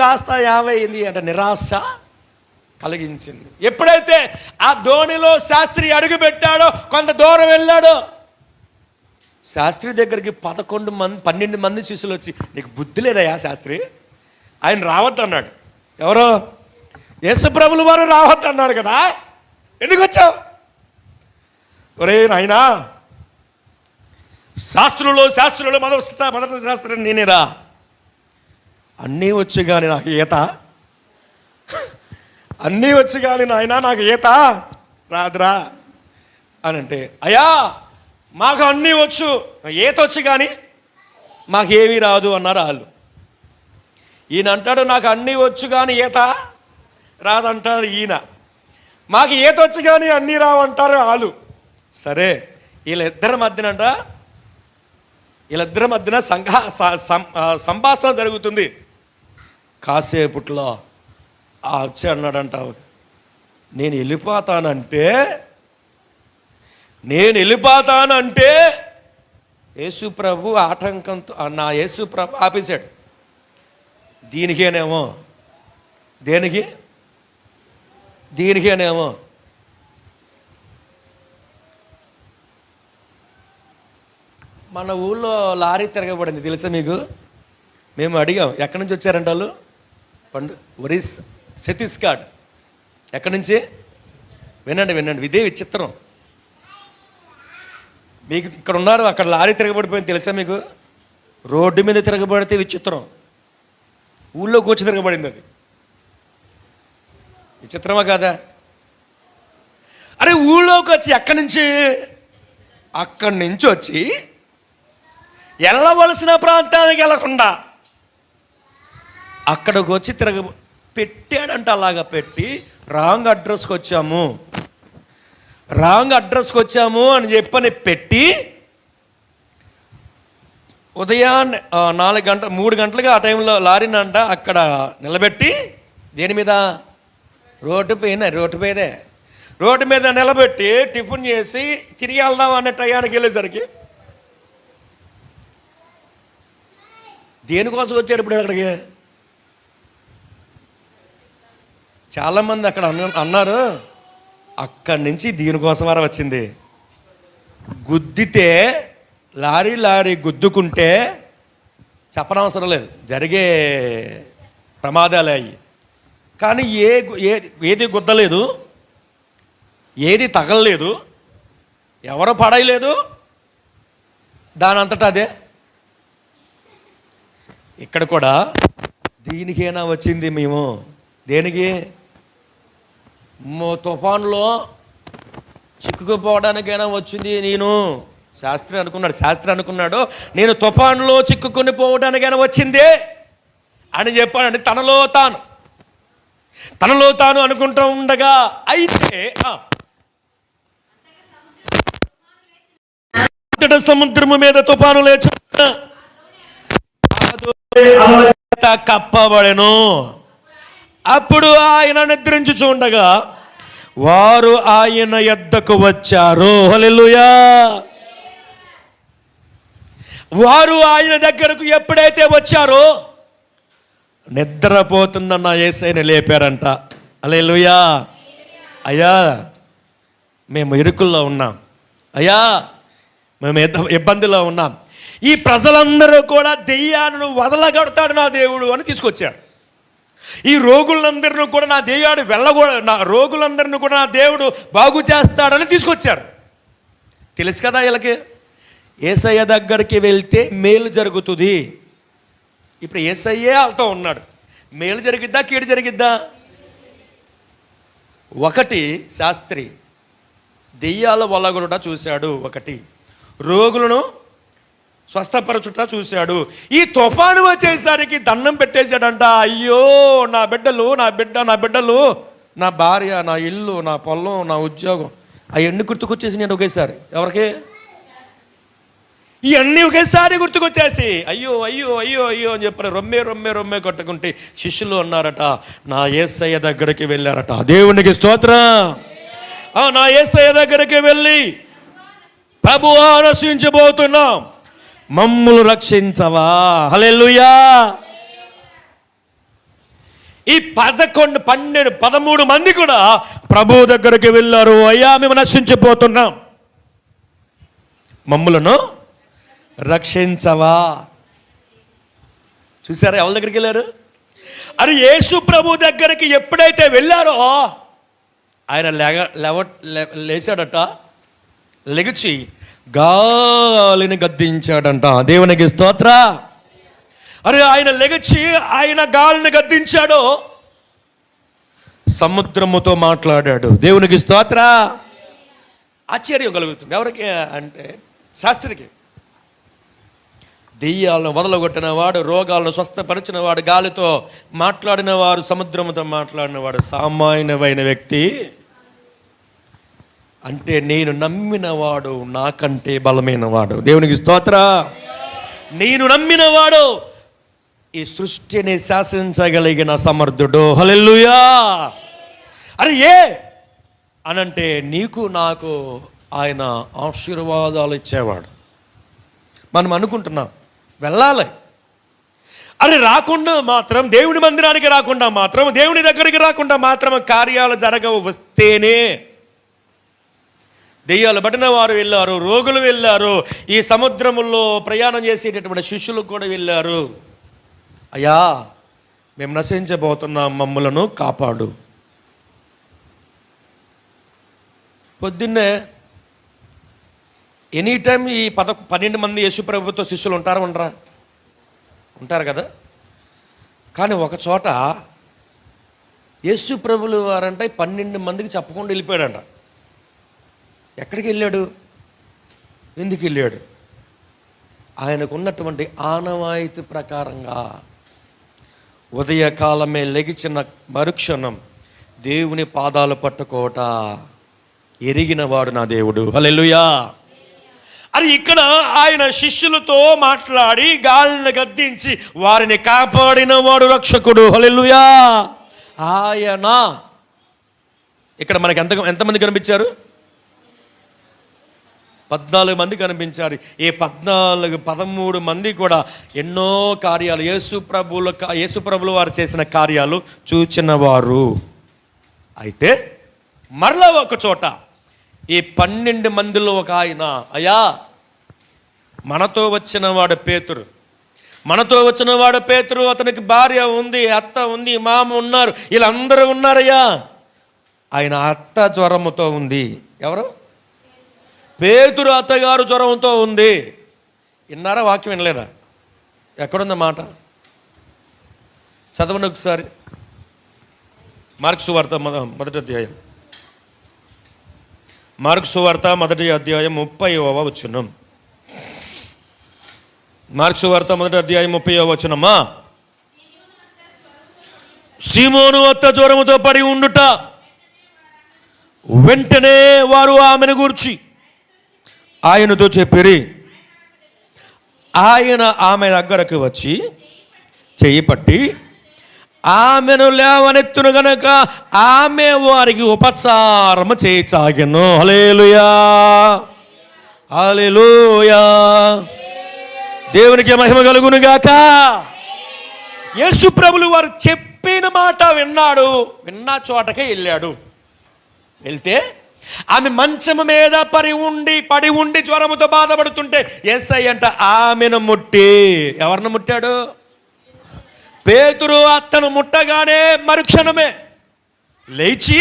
S1: కాస్త ఏమైంది అంటే నిరాశ కలిగించింది. ఎప్పుడైతే ఆ ధోనిలో శాస్త్రి అడుగు పెట్టాడో కొంత దూరం వెళ్ళాడు. శాస్త్రి దగ్గరికి 12 మంది శిష్యులు వచ్చి, నీకు బుద్ధి లేదయ్యా శాస్త్రి, ఆయన రావద్దన్నాడు. ఎవరో? యేసుప్రభులు వారు రావద్దన్నారు కదా, ఎందుకు వచ్చావు? ఒరే నాయనా, శాస్త్రులు మొదటి శాస్త్రం నేనేరా, అన్నీ వచ్చు కానీ నాకు ఈత, అన్నీ వచ్చు కానీ నాయనా నాకు ఈత రాదురా అని అంటే, అయ్యా మాకు అన్నీ వచ్చు, ఈత వచ్చు కానీ మాకేమీ రాదు అన్నారు వాళ్ళు. ఈయన అంటాడు, నాకు అన్నీ వచ్చు కానీ ఈత రాదంటాడు ఈయన. మాకు ఈత వచ్చు కానీ అన్నీ రావంటారు వాళ్ళు. సరే, వీళ్ళిద్దరి మధ్యన సంభాషణ జరుగుతుంది. కాసేపట్లో వచ్చి అన్నాడంట, నేను వెళ్ళిపోతానంటే యేసుప్రభు ఆటంకంతో యేసుప్రభు ఆపేశాడు. దీనికేనేమో మన ఊళ్ళో లారీ తిరగబడింది తెలుసా మీకు? మేము అడిగాం, ఎక్కడి నుంచి వచ్చారంట వాళ్ళు? ఒరిస్సా, ఛత్తీస్గఢ్. ఎక్కడి నుంచి? వినండి, ఇదే విచిత్రం. మీకు ఇక్కడ ఉన్నారు, అక్కడ లారీ తిరగబడిపోయింది తెలుసా మీకు? రోడ్డు మీద తిరగబడితే విచిత్రం, ఊళ్ళోకి వచ్చి తిరగబడింది. అది విచిత్రమా కాదా? అరే ఊళ్ళోకి వచ్చి అక్కడి నుంచి వచ్చి వెళ్ళవలసిన ప్రాంతానికి వెళ్ళకుండా అక్కడికి వచ్చి పెట్టాడంట. అలాగా పెట్టి రాంగ్ అడ్రస్కి వచ్చాము అని చెప్పని పెట్టి ఉదయాన్నే 3 గంటలుగా ఆ టైంలో లారీని అంట అక్కడ నిలబెట్టి, దేని మీద? రోడ్డు మీద నిలబెట్టి టిఫిన్ చేసి తిరిగి వెళ్దాం అనే టయానికి వెళ్ళేసరికి దేనికోసం వచ్చాడు ఇప్పుడు అక్కడికి? చాలామంది అక్కడ అన్నారు, అక్కడి నుంచి దీనికోసం వరకు వచ్చింది. గుద్దితే లారీ గుద్దుకుంటే చెప్పనవసరం లేదు, జరిగే ప్రమాదాలే అయ్యి. కానీ ఏది గుద్దలేదు, ఏది తగలలేదు, ఎవరు పడలేదు, దాని అంతటా అదే. ఇక్కడ కూడా దీనికైనా వచ్చింది మేము. దేనికి? తుఫాన్లో చిక్కుకుపోవడానికైనా వచ్చింది నేను. శాస్త్రి అనుకున్నాడు నేను తుఫాన్లో చిక్కుకొని పోవడానికైనా వచ్చిందే అని చెప్పాడండి. తనలో తాను అనుకుంటూ ఉండగా, అయితే సముద్రము మీద తుఫాను లేచు కప్పబడెను. అప్పుడు ఆయన నిద్రించుచుండగా వారు ఆయన యొద్దకు వచ్చారు. హల్లెలూయా. వారు ఆయన దగ్గరకు ఎప్పుడైతే వచ్చారో నిద్రపోతున్న యేసయ్యని లేపారంట. హల్లెలూయా. అయ్యా, మేము ఇరుకుల్లో ఉన్నాం, అయ్యా మేము ఇబ్బందిలో ఉన్నాం, ఈ ప్రజలందరూ కూడా దెయ్యాలను వదలగొడతాడు నా దేవుడు అని తీసుకొచ్చారు. ఈ రోగులందరినీ కూడా నా దెయ్యాడు నా రోగులందరినీ కూడా నా దేవుడు బాగు చేస్తాడని తీసుకొచ్చారు. తెలుసు కదా వీళ్ళకి, యేసయ్య దగ్గరికి వెళ్తే మేలు జరుగుతుంది. ఇప్పుడు యేసయ్యే వాళ్ళతో ఉన్నాడు. మేలు జరిగిద్దా కీడు జరిగిద్దా? ఒకటి శాస్త్రి దెయ్యాల వలగొడుట చూశాడు, ఒకటి రోగులను స్వస్థపరచుట చూశాడు. ఈ తుఫాను వచ్చేసరికి దండం పెట్టేశాడంట. అయ్యో నా బిడ్డలు, నా బిడ్డలు, నా భార్య, నా ఇల్లు, నా పొలం, నా ఉద్యోగం అవన్నీ గుర్తుకొచ్చేసి నేను ఒకేసారి ఎవరికి ఇవన్నీ ఒకేసారి గుర్తుకొచ్చేసి అయ్యో అయ్యో అయ్యో అయ్యో అని చెప్పారు. రొమ్మే కొట్టుకుంటే శిష్యులు అన్నారట, నా యేసయ్య దగ్గరికి వెళ్ళారట. దేవునికి స్తోత్రం. నా యేసయ్య దగ్గరికి వెళ్ళి, ప్రభువా నశించబోతున్నాం, మమ్ములు రక్షించవా. హల్లెలూయా. ఈ 11, 12, 13 మంది కూడా ప్రభు దగ్గరికి వెళ్ళారు. అయ్యా మేము నశించిపోతున్నాం, మమ్ములను రక్షించవా. చూసారా ఎవరి దగ్గరికి వెళ్ళారు? అది యేసు ప్రభు దగ్గరికి ఎప్పుడైతే వెళ్ళారో ఆయన లేచాడట, లెగిచి గాలిని గద్దించాడంట. దేవునికి స్తోత్ర. అరే ఆయన లెగిచి ఆయన గాలిని గద్దించాడు, సముద్రముతో మాట్లాడాడు. దేవునికి స్తోత్ర. ఆశ్చర్యం కలుగుతుంది ఎవరికి అంటే శాస్త్రికి. దెయ్యాలను వదలగొట్టిన వాడు, రోగాలను స్వస్థపరిచిన వాడు, గాలితో మాట్లాడిన వాడు, సముద్రముతో మాట్లాడిన వాడు సామాన్యమైన వ్యక్తి అంటే నేను నమ్మినవాడు నాకంటే బలమైన వాడు. దేవునికి స్తోత్ర. నేను నమ్మినవాడు ఈ సృష్టిని శాసించగలిగిన సమర్థుడు. హల్లెలూయా. అరే అనంటే నీకు నాకు ఆయన ఆశీర్వాదాలు ఇచ్చేవాడు. మనం అనుకుంటున్నాం వెళ్ళాలి, అరే రాకుండా మాత్రం, దేవుని మందిరానికి రాకుండా మాత్రం, దేవుని దగ్గరికి రాకుండా మాత్రం కార్యాలు జరగవు. వస్తేనే దెయ్యాలు పట్టిన వారు వెళ్ళారు, రోగులు వెళ్ళారు, ఈ సముద్రములో ప్రయాణం చేసేటటువంటి శిష్యులు కూడా వెళ్ళారు. అయ్యా మేము నశించబోతున్నాం, మమ్ములను కాపాడు. పొద్దున్నే ఎనీ టైం ఈ 12 మంది యేసు ప్రభుతో శిష్యులు ఉంటారా ఉండరా? ఉంటారు కదా. కానీ ఒక చోట యేసు ప్రభులు వారంటే 12 మందికి చెప్పకుండా వెళ్ళిపోయాడంట. ఎక్కడికి వెళ్ళాడు? ఎందుకు వెళ్ళాడు? ఆయనకు ఉన్నటువంటి ఆనవాయితీ ప్రకారంగా ఉదయకాలమే లెగిచిన మరుక్షణం దేవుని పాదాలు పట్టుకోట ఎరిగినవాడు నా దేవుడు. హల్లెలూయా. అది ఇక్కడ ఆయన శిష్యులతో మాట్లాడి గాలిని గద్దించి వారిని కాపాడిన వాడు రక్షకుడు. హల్లెలూయా. ఆయన ఇక్కడ మనకి ఎంతమంది కనిపించారు? 14 మంది కనిపించారు. ఈ 13 మంది కూడా ఎన్నో కార్యాలు యేసు ప్రభులు వారు చేసిన కార్యాలు చూచిన వారు. అయితే మరలా ఒక చోట ఈ 12 మందిలో ఒక ఆయన, అయ్యా మనతో వచ్చిన వాడు పేతురు, అతనికి భార్య ఉంది, అత్త ఉంది, మామ ఉన్నారు, వీళ్ళందరూ ఉన్నారయ్యా. ఆయన అత్త జ్వరముతో ఉంది. ఎవరు? పేతురు అత్తగారు జ్వరంతో ఉంది. విన్నారా? వాక్యం వినలేదా? ఎక్కడుంది మాట? చదవండి ఒకసారి. మార్కు సువార్త మొదటి అధ్యాయం, మార్కు సువార్త మొదటి అధ్యాయం 30వ వచనం. మార్కు సువార్త మొదటి అధ్యాయం 30వ వచనమా. సీమోను అత్త జ్వరముతో పడి ఉండుట, వెంటనే వారు ఆమెను గూర్చి ఆయనతో చెప్పిరి. ఆయన ఆమె దగ్గరకు వచ్చి చెయ్యి పట్టి ఆమెను లేవనెత్తును గనుక ఆమె వారికి ఉపచారము చేయసాగెను. హల్లెలూయా, హల్లెలూయా. దేవునికి మహిమ కలుగును గాక. యేసు ప్రభులు వారు చెప్పిన మాట విన్నాడు. విన్న చోటకే వెళ్ళాడు. వెళ్తే ఆమె మంచము మీద పడి ఉండి జ్వరముతో బాధపడుతుంటే యేసయ్య అంట ఆమెను ముట్టి, ఎవరిని ముట్టాడు? పేతురు అత్తను ముట్టగానే మరుక్షణమే లేచి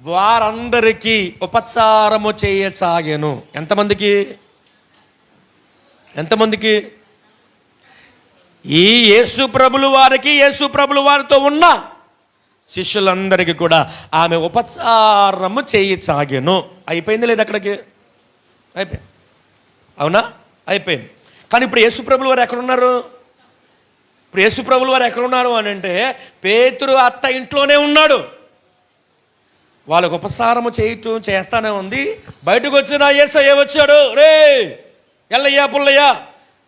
S1: వారందరికీ ఉపచారము చేయసాగెను. ఎంతమందికి? ఈ యేసు ప్రభులు వారికి, యేసు ప్రభులు వారితో ఉన్న శిష్యులందరికీ కూడా ఆమె ఉపచారము చేయసాగెను. అయిపోయింది లేదు అక్కడికి? అయిపోయింది. అవునా? అయిపోయింది. కానీ ఇప్పుడు యేసు ప్రభులు వారు ఎక్కడున్నారు? ఇప్పుడు యేసు ప్రభులు వారు ఎక్కడున్నారు అని అంటే పేతురు అత్త ఇంట్లోనే ఉన్నాడు. వాళ్ళకు ఉపచారము చేస్తానే ఉంది. బయటకు వచ్చిన యేసయ్య వచ్చాడు. రే ఎల్లయ్య, పుల్లయ్య,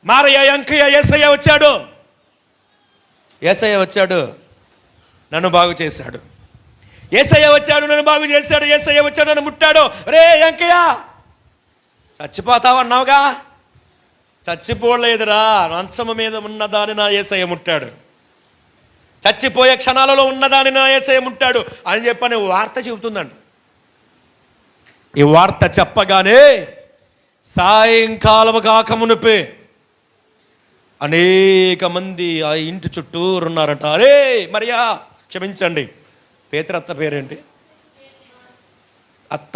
S1: మారయ్య, అంకయ్య, యేసయ్య వచ్చాడు. యేసయ్య వచ్చాడు, నన్ను బాగు చేశాడు. యేసయ్య వచ్చాడు, నన్ను బాగు చేశాడు. యేసయ్య వచ్చాడు, నన్ను ముట్టాడు. రే అంకయ్య, చచ్చిపోతావన్నావుగా, చచ్చిపోలేదురా, మంచము మీద ఉన్నదాని నా యేసయ్య ముట్టాడు. చచ్చిపోయే క్షణాలలో ఉన్నదాని నా యేసయ్య ముట్టాడు అని చెప్పని వార్త చెబుతుందండి. ఈ వార్త చెప్పగానే సాయంకాలము కాకమునుపే అనేక మంది ఆ ఇంటి చుట్టూరు ఉన్నారంట. అరే మరియా, క్షమించండి, పేతురు అత్త పేరేంటి? అత్త.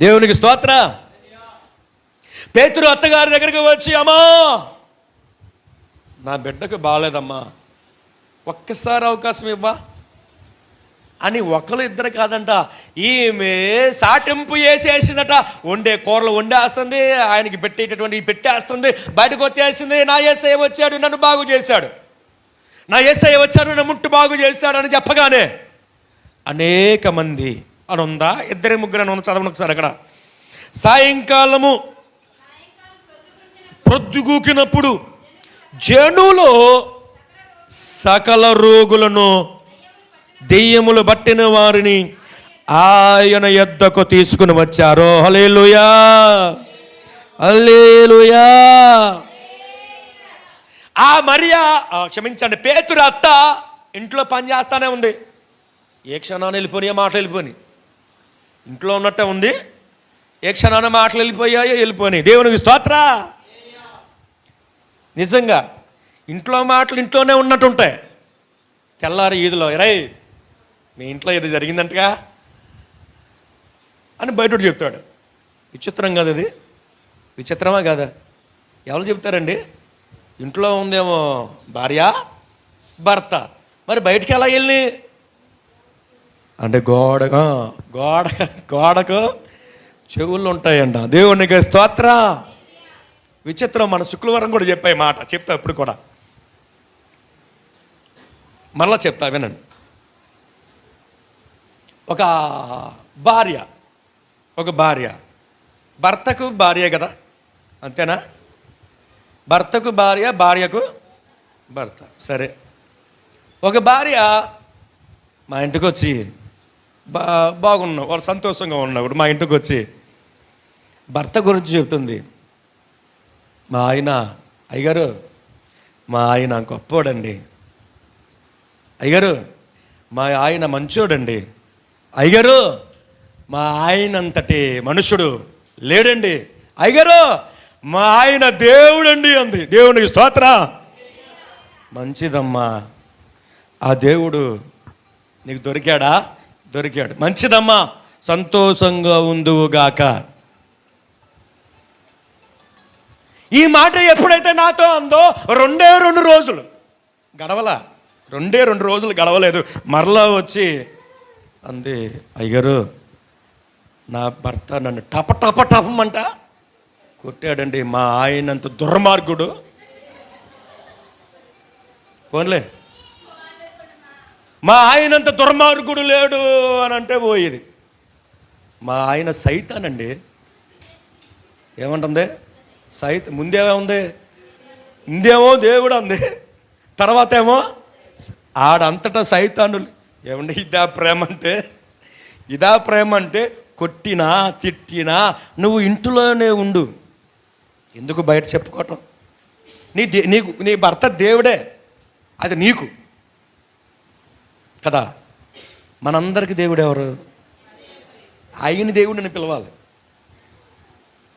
S1: దేవునికి స్తోత్ర. పేతురు అత్తగారి దగ్గరికి వచ్చి, అమ్మా నా బిడ్డకు బాగాలేదమ్మా, ఒక్కసారి అవకాశం ఇవ్వా అని ఒకరు ఇద్దరు కాదంట, ఈమె సాటింపు వేసేసిందట. వండే కూరలు వండేస్తుంది, ఆయనకి పెట్టేటటువంటి పెట్టేస్తుంది, బయటకు వచ్చేసింది. నా యేసయ్య వచ్చాడు, నన్ను బాగు చేశాడు, నా యేసయ్య వచ్చాడు, నన్ను ముట్టు బాగు చేశాడు అని చెప్పగానే అనేక మంది అని ఉందా? 2-3 అని చదవను ఒకసారి అక్కడ. సాయంకాలము ప్రొద్దుగూకినప్పుడు జనులు సకల రోగులను, దెయ్యములు పట్టిన వారిని ఆయన యొద్దకు తీసుకుని వచ్చారు. హల్లెలూయా, హల్లెలూయా. ఆ మరియా, క్షమించండి, పేతురు అత్త ఇంట్లో పని చేస్తానే ఉంది. ఏ క్షణాన్ని వెళ్ళిపోయినాయో మాటలు వెళ్ళిపోయి, ఇంట్లో ఉన్నట్టే ఉంది. ఏ క్షణాన మాటలు వెళ్ళిపోయినాయి. దేవునికి స్తోత్ర. నిజంగా ఇంట్లో మాటలు ఇంట్లోనే ఉన్నట్టు ఉంటాయి. తెల్లారి ఈదులో, రై మీ ఇంట్లో ఏది జరిగిందంటగా అని బయటోడు చెప్తాడు. విచిత్రం కదా అది? విచిత్రమా కాదా? ఎవరు చెప్తారండి? ఇంట్లో ఉందేమో భార్య, భర్త, మరి బయటికి ఎలా వెళ్ళి అంటే గోడకు చెవులు ఉంటాయంట. దేవునికి స్తోత్ర. విచిత్రం. మన శుక్రవారం కూడా చెప్పాయి మాట, చెప్తా ఇప్పుడు కూడా, మళ్ళా చెప్తా వినండి. ఒక భార్య భర్తకు భార్య కదా, అంతేనా? భర్తకు భార్య, భార్యకు భర్త. సరే, ఒక భార్య మా ఇంటికి వచ్చి బాగున్నావు, వాళ్ళు సంతోషంగా ఉన్నప్పుడు మా ఇంటికి వచ్చి భర్త గురించి చెప్తుంది. మా ఆయన, అయ్యగారు మా ఆయన గొప్పోడండి, అయ్యగారు మా ఆయన మంచోడండి, అయ్యగారు మా ఆయన అంతటి మనుషుడు లేడండి, అయ్యగారు మా ఆయన దేవుడండి అంది. దేవునికి స్తోత్ర. మంచిదమ్మా, ఆ దేవుడు నీకు దొరికాడా? దొరికాడు. మంచిదమ్మా, సంతోషంగా ఉందువుగాక. ఈ మాట ఎప్పుడైతే నాతో అందో 2 రోజులు గడవలా, 2 రోజులు గడవలేదు. మరలా వచ్చి అంది, అయ్యగారు నా భర్త నన్ను టపమంట కొట్టాడండి, మా ఆయనంత దుర్మార్గుడు. పోన్లే, మా ఆయనంత దుర్మార్గుడు లేడు అని అంటే పోయేది. మా ఆయన సైతానండి. ఏమంటుంది? ముందేమో ఉంది, ముందేమో దేవుడు అంది, తర్వాత ఏమో ఆడంతటా సైతానులు. ఏమండి ఇదా ప్రేమ అంటే కొట్టినా తిట్టినా నువ్వు ఇంట్లోనే ఉండు, ఎందుకు బయట చెప్పుకోవటం? నీ భర్త దేవుడే, అది నీకు కదా. మనందరికీ దేవుడు ఎవరు? ఆయన దేవుడిని పిలవాలి.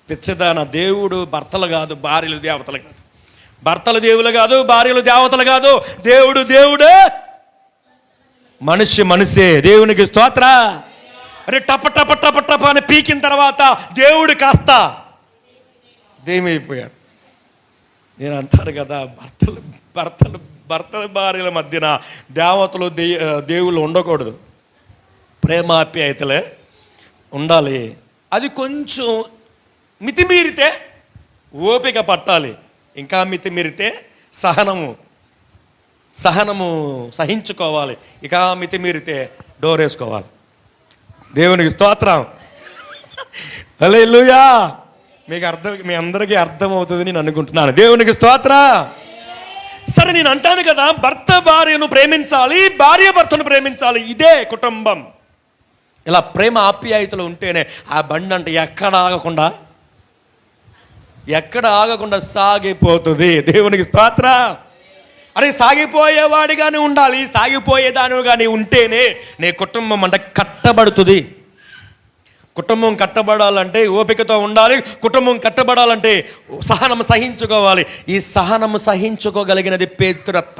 S1: పిచ్చదాన దేవుడు భర్తలు కాదు, భార్యలు దేవతలు కాదు. భర్తలు దేవులు కాదు, భార్యలు దేవతలు కాదు. దేవుడు దేవుడే, మనిషి మనిషే. దేవునికి స్తోత్ర. అరే టప టప టప టప అని పీకిన తర్వాత దేవుడు కాస్త దేమైపోయాడు. నేను అంటాను కదా, భర్తల భార్యల మధ్యన దేవతలు దేవుళ్ళు ఉండకూడదు, ప్రేమాప్యాయతలే ఉండాలి. అది కొంచెం మితిమీరితే ఓపిక పట్టాలి, ఇంకా మితిమీరితే సహనము సహించుకోవాలి, ఇక మితిమీరితే డోర్ వేసుకోవాలి. దేవునికి స్తోత్రం. హల్లెలూయా. మీ అందరికీ అర్థమవుతుందని నేను అనుకుంటున్నాను. దేవునికి స్తోత్రం. సరే, నేను అంటాను కదా, భర్త భార్యను ప్రేమించాలి, భార్య భర్తను ప్రేమించాలి. ఇదే కుటుంబం. ఇలా ప్రేమ ఆప్యాయతలు ఉంటేనే ఆ బండి అంటే ఎక్కడ ఆగకుండా సాగిపోతుంది. దేవునికి స్తోత్రం. అరే సాగిపోయేవాడిగానే ఉండాలి, సాగిపోయేదాని కానీ ఉంటేనే నీ కుటుంబం అంటే కట్టబడుతుంది. కుటుంబం కట్టబడాలంటే ఓపికతో ఉండాలి. కుటుంబం కట్టబడాలంటే సహనం సహించుకోవాలి. ఈ సహనం సహించుకోగలిగినది పేతురత్త.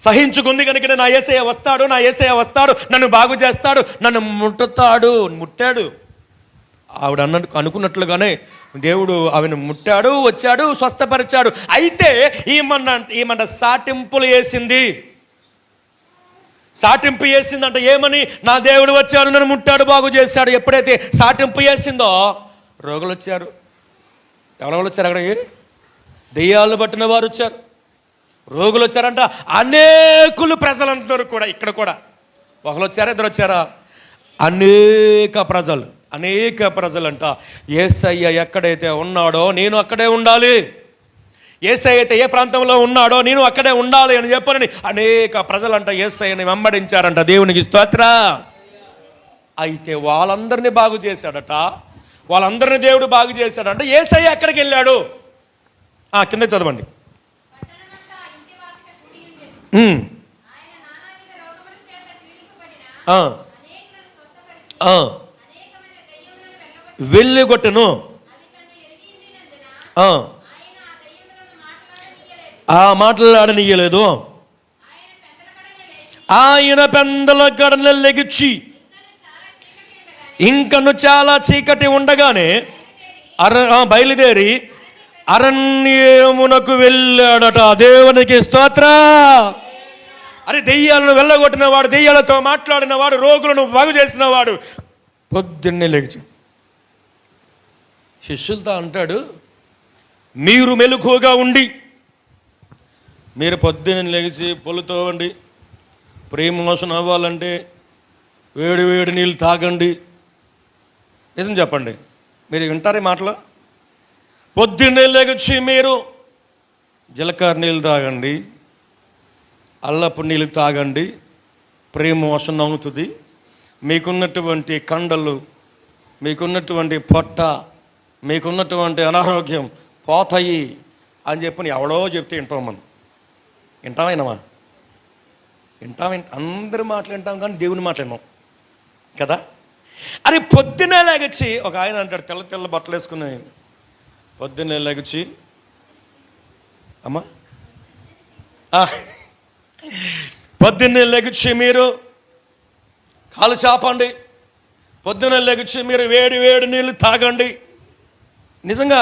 S1: సహించుకుంది కనుక నా యేసయ్య వస్తాడు, నన్ను బాగు చేస్తాడు, నన్ను ముట్టాడు. ఆవిడ అనుకున్నట్లుగానే దేవుడు ఆవిడను ముట్టాడు, వచ్చాడు, స్వస్థపరిచాడు. అయితే ఈమంట సాటింపులు వేసిందంట. ఏమని? నా దేవుడు వచ్చాడు, నన్ను ముట్టాడు, బాగు చేశాడు. ఎప్పుడైతే సాటింపు వేసిందో రోగులు వచ్చారు. ఎవరెవరు వచ్చారు? అక్కడికి దెయ్యాలు పట్టిన వారు వచ్చారు, రోగులు వచ్చారంట. అనేకులు ప్రజలందరూ కూడా, ఇక్కడ కూడా ఒకరు వచ్చారా, ఇద్దరు వచ్చారా? అనేక ప్రజలంట. యేసయ్య ఎక్కడైతే ఉన్నాడో నేను అక్కడే ఉండాలి, యేసయ్య అయితే ఏ ప్రాంతంలో ఉన్నాడో నేను అక్కడే ఉండాలి అని చెప్పని అనేక ప్రజలంట యేసయ్యని వెంబడించారంట. దేవునికి స్తోత్రం. అయితే వాళ్ళందరినీ బాగు చేశాడట, వాళ్ళందరినీ దేవుడు బాగు చేశాడంట. యేసయ్య ఎక్కడికి వెళ్ళాడు? కింద చదవండి. వెళ్ళగొట్టను, మాట్లాడనీయలేదు. ఆయన పెందల గడన లెగిచి ఇంకను చాలా చీకటి ఉండగానే బయలుదేరి అరణ్యమునకు వెళ్ళాడట. దేవునికి స్తోత్రం. అరే దెయ్యాలను వెళ్ళగొట్టినవాడు, దెయ్యాలతో మాట్లాడినవాడు, రోగులను బాగు చేసినవాడు పొద్దున్నే లెగిచి శిష్యులతో అంటాడు, మీరు మెలకువగా ఉండి మీరు పొద్దున్న లెగిసి పొలుతో వండి ప్రేమ మోసం అవ్వాలంటే వేడి నీళ్ళు తాగండి. నిజం చెప్పండి, మీరు వింటారే మాటలు? పొద్దున్నే లెగిచి మీరు జీలకర్ర నీళ్ళు తాగండి, అల్లపు నీళ్ళు తాగండి, ప్రేమ మోసం అవుతుంది, మీకున్నటువంటి కండలు, మీకున్నటువంటి పొట్ట, మీకున్నటువంటి అనారోగ్యం పోతాయి అని చెప్పని ఎవడో చెప్తే వింటాం. మనం వింటామైనామా? అందరి మాటలు వింటాం కానీ దేవుని మాట విన్నాం కదా. అరే పొద్దున్నే లెగిచి ఒక ఆయన అంటాడు, తెల్ల బట్టలు వేసుకుని పొద్దున్నే లెగిచి పొద్దున్నే లెగిచి మీరు కాలు చాపండి, పొద్దున్నే లెగిచి మీరు వేడి నీళ్ళు తాగండి. నిజంగా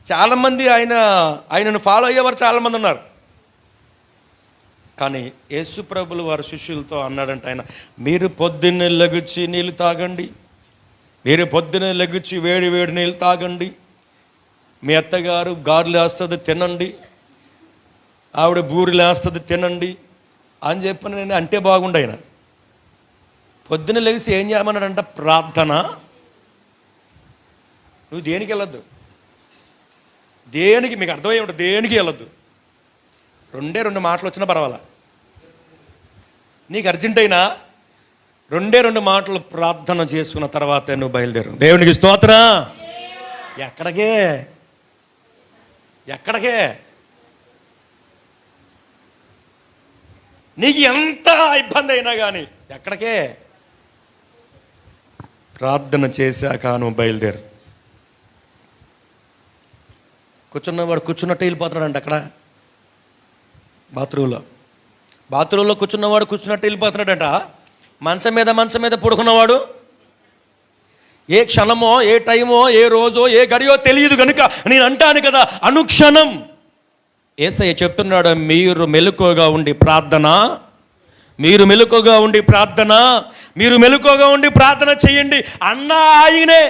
S1: చాలామంది ఆయనను ఫాలో అయ్యేవారు చాలామంది ఉన్నారు. కానీ యేసు ప్రభులు వారి శిష్యులతో అన్నాడంట ఆయన, మీరు పొద్దున్నే లెగిచి నీళ్ళు తాగండి, మీరు పొద్దున్నే లెగిచి వేడి నీళ్ళు తాగండి, మీ అత్తగారు గారెలు వేస్తుంది తినండి, ఆవిడ బూరెలు వేస్తుంది తినండి అని చెప్పి నేను అంటే బాగుండు. ఆయన పొద్దున్న లెగిసి ఏం చేయమన్నాడంట? ప్రార్థన. నువ్వు దేనికి వెళ్ళొద్దు, మీకు అర్థమయ్యేట, దేనికి వెళ్ళొద్దు. రెండు మాటలు వచ్చినా పర్వాలా, నీకు అర్జెంట్ అయినా 2 మాటలు ప్రార్థన చేసుకున్న తర్వాత నువ్వు బయలుదేరు. దేవునికి స్తోత్రం. ఎక్కడికే నీకు ఎంత ఇబ్బంది అయినా కానీ ఎక్కడికే ప్రార్థన చేశాక నువ్వు బయలుదేరు. కూర్చున్నవాడు కూర్చున్నట్టు వెళ్ళిపోతున్నాడంట. అక్కడ బాత్రూంలో కూర్చున్నవాడు కూర్చున్నట్టు వెళ్ళిపోతున్నాడంట. మంచం మీద పడుకున్నవాడు ఏ క్షణమో, ఏ టైమో, ఏ రోజో, ఏ గడియో తెలియదు కనుక నేను అంటాను కదా, అనుక్షణం యేసయ్య చెప్తున్నాడు, మీరు మెలకువగా ఉండి ప్రార్థన చేయండి అన్న ఆయనే.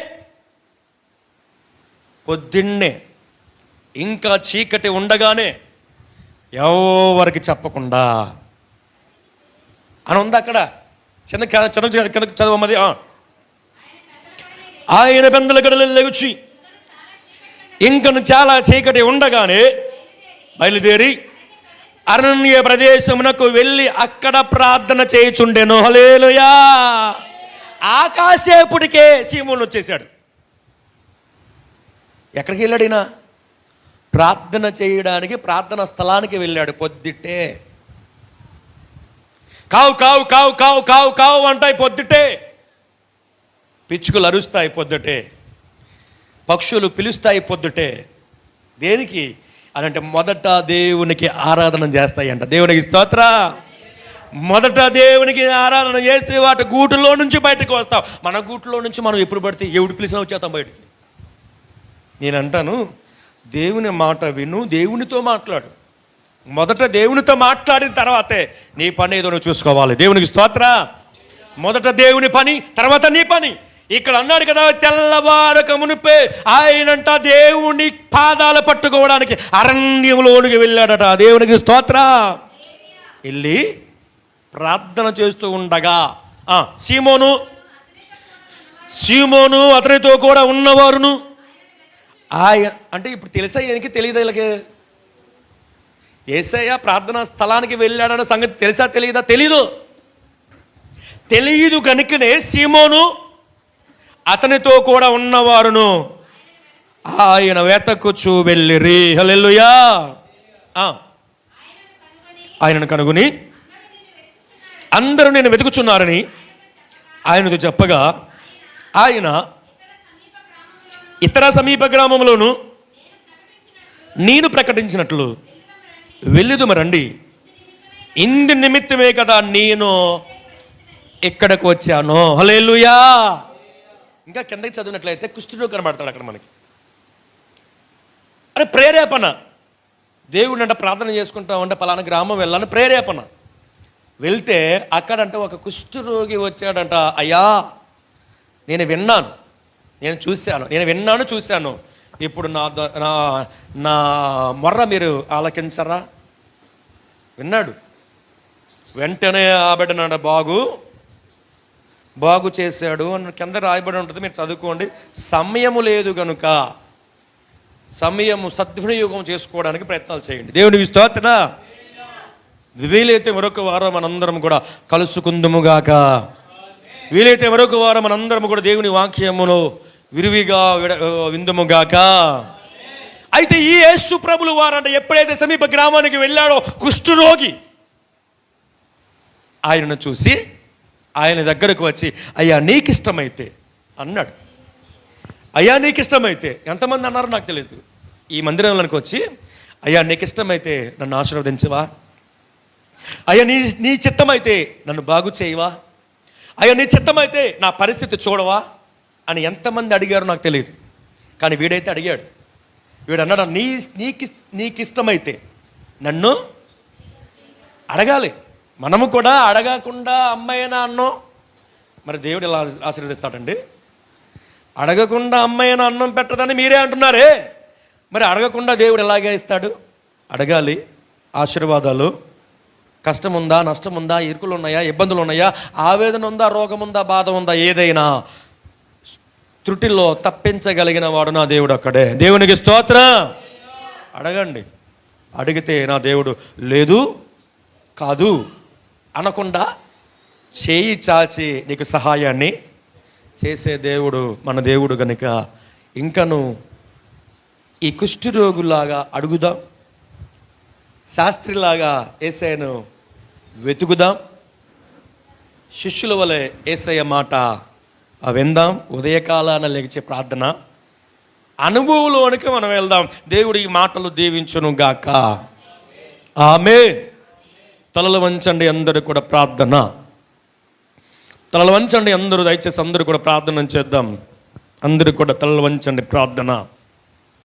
S1: పొద్దున్నే ఇంకా చీకటి ఉండగానే ఎవరికి చెప్పకుండా అని ఉంది అక్కడ. చదవమది. ఆయన పెందల గడలు లేచి ఇంకను చాలా చీకటి ఉండగానే బయలుదేరి అరణ్య ప్రదేశమునకు వెళ్ళి అక్కడ ప్రార్థన చేయుచుండెను. హల్లెలూయా. ఆకాశేపుడికే సీమోను వచ్చేసాడు. ఎక్కడికి వెళ్ళాడు ఈయన? ప్రార్థన చేయడానికి ప్రార్థన స్థలానికి వెళ్ళాడు. పొద్దుటే కావు కావు కావు కావు కావు కావు అంటాయి పొద్దుటే. పిచ్చుకలు అరుస్తాయి పొద్దుటే, పక్షులు పిలుస్తాయి పొద్దుటే. దేనికి అని అంటే మొదట దేవునికి ఆరాధన చేస్తాయంట. దేవునికి స్తోత్ర. మొదట దేవునికి ఆరాధన చేస్తే వాటి గూటులో నుంచి బయటకు వస్తాం. మన గూటులో నుంచి మనం ఎప్పుడు పడితే ఎవడు పిలిచినా వచ్చేస్తాం బయటికి. నేను అంటాను, దేవుని మాట విను, దేవునితో మాట్లాడు. మొదట దేవునితో మాట్లాడిన తర్వాతే నీ పని ఏదో నువ్వు చూసుకోవాలి. దేవునికి స్తోత్ర. మొదట దేవుని పని, తర్వాత నీ పని. ఇక్కడ అన్నాడు కదా, తెల్లవారక మునిపే ఆయనంట దేవుని పాదాలు పట్టుకోవడానికి అరణ్యంలోనికి వెళ్ళాడట. దేవునికి స్తోత్ర. వెళ్ళి ప్రార్థన చేస్తూ ఉండగా సీమోను అతనితో కూడా ఉన్నవారును ఆయన అంటే ఇప్పుడు తెలుసా ఈయనకి? తెలియదు. వీళ్ళకి యేసయ్య ప్రార్థనా స్థలానికి వెళ్ళాడన్న సంగతి తెలుసా తెలియదా? తెలియదు కనుకనే సీమోను అతనితో కూడా ఉన్నవారును ఆయన వెతకుచూ వెళ్ళిరి. హల్లెలూయా. ఆయనను కనుగొని అందరూ నేను వెతుకుచున్నారని ఆయనతో చెప్పగా ఆయన ఇతర సమీప గ్రామంలోను నేను ప్రకటించినట్లు వెళ్ళుదుము రండి, ఇందు నిమిత్తమే కదా నేను ఇక్కడికి వచ్చాను. హల్లెలూయా. ఇంకా కిందకి చదివినట్లయితే కుష్ఠరోగి కనబడతాడు అక్కడ మనకి. అరే ప్రేరేపణ, దేవుడు అంటే ప్రార్థన చేసుకుంటామంటే పలానా గ్రామం వెళ్ళాలని ప్రేరేపణ. వెళ్తే అక్కడంటే ఒక కుష్ఠరోగి వచ్చాడంట. అయ్యా నేను విన్నాను చూశాను, ఇప్పుడు నా మొర్ర మీరు ఆలకించరా? విన్నాడు. వెంటనే ఆ బిడ్డనాడ బాగు చేశాడు అని కింద రాయబడి ఉంటుంది, మీరు చదువుకోండి. సమయము లేదు కనుక సమయము సద్వినియోగం చేసుకోవడానికి ప్రయత్నాలు చేయండి. దేవునికి స్తోత్ర. వీలైతే మరొక వారం మనందరం కూడా కలుసుకుందుముగాక. వీలైతే మరొక వారం మనందరం కూడా దేవుని వాక్యమును విరివిగా విందుముగాక. అయితే ఈ యేసు ప్రభులు వారంట ఎప్పుడైతే సమీప గ్రామానికి వెళ్ళాడో కుష్ఠరోగి ఆయనను చూసి ఆయన దగ్గరకు వచ్చి, అయ్యా నీకిష్టమైతే అన్నాడు. అయ్యా నీకిష్టమైతే, ఎంతమంది అన్నారో నాకు తెలియదు. ఈ మందిరంలోనికి వచ్చి, అయ్యా నీకిష్టమైతే నన్ను ఆశీర్వదించవా? అయ్యా నీ చిత్తమైతే నన్ను బాగు చేయవా? అయ్యా నీ చిత్తమైతే నా పరిస్థితి చూడవా అని ఎంతమంది అడిగారో నాకు తెలియదు. కానీ వీడైతే అడిగాడు. వీడు అన్నాడు, నీకిష్టమైతే నన్ను అడగాలి. మనము కూడా అడగకుండా అమ్మాయినా అన్నం, మరి దేవుడు ఎలా ఆశీర్వదిస్తాడండి? అడగకుండా అమ్మాయినా అన్నం పెట్టదని మీరే అంటున్నారే, మరి అడగకుండా దేవుడు ఎలాగే ఇస్తాడు? అడగాలి. ఆశీర్వాదాలు. కష్టం ఉందా, నష్టం ఉందా, ఇరుకులు ఉన్నాయా, ఇబ్బందులు ఉన్నాయా, ఆవేదన ఉందా, రోగం ఉందా, బాధ ఉందా, ఏదైనా త్రుటిలో తప్పించగలిగిన వాడు నా దేవుడు ఒక్కడే. దేవునికి స్తోత్రం. అడగండి. అడిగితే నా దేవుడు లేదు కాదు అనకుండా చేయి చాచి నీకు సహాయాన్ని చేసే దేవుడు మన దేవుడు గనుక ఇంకను ఈ కుష్ఠరోగులాగా అడుగుదాం, శాస్త్రిలాగా యేసయ్యను వెతుకుదాం, శిష్యుల వలె యేసయ్య మాట విందాం, ఉదయకాలాన లేచే ప్రార్థన అనుభవంలోనికి మనం వెళ్దాం. దేవుడు ఈ మాటలు దీవించును గాక. ఆమేన్. తలలు వంచండి అందరూ కూడా ప్రార్థన. తలలు వంచండి అందరూ, దయచేసి అందరూ కూడా ప్రార్థన చేద్దాం. అందరూ కూడా తలలు వంచండి ప్రార్థన.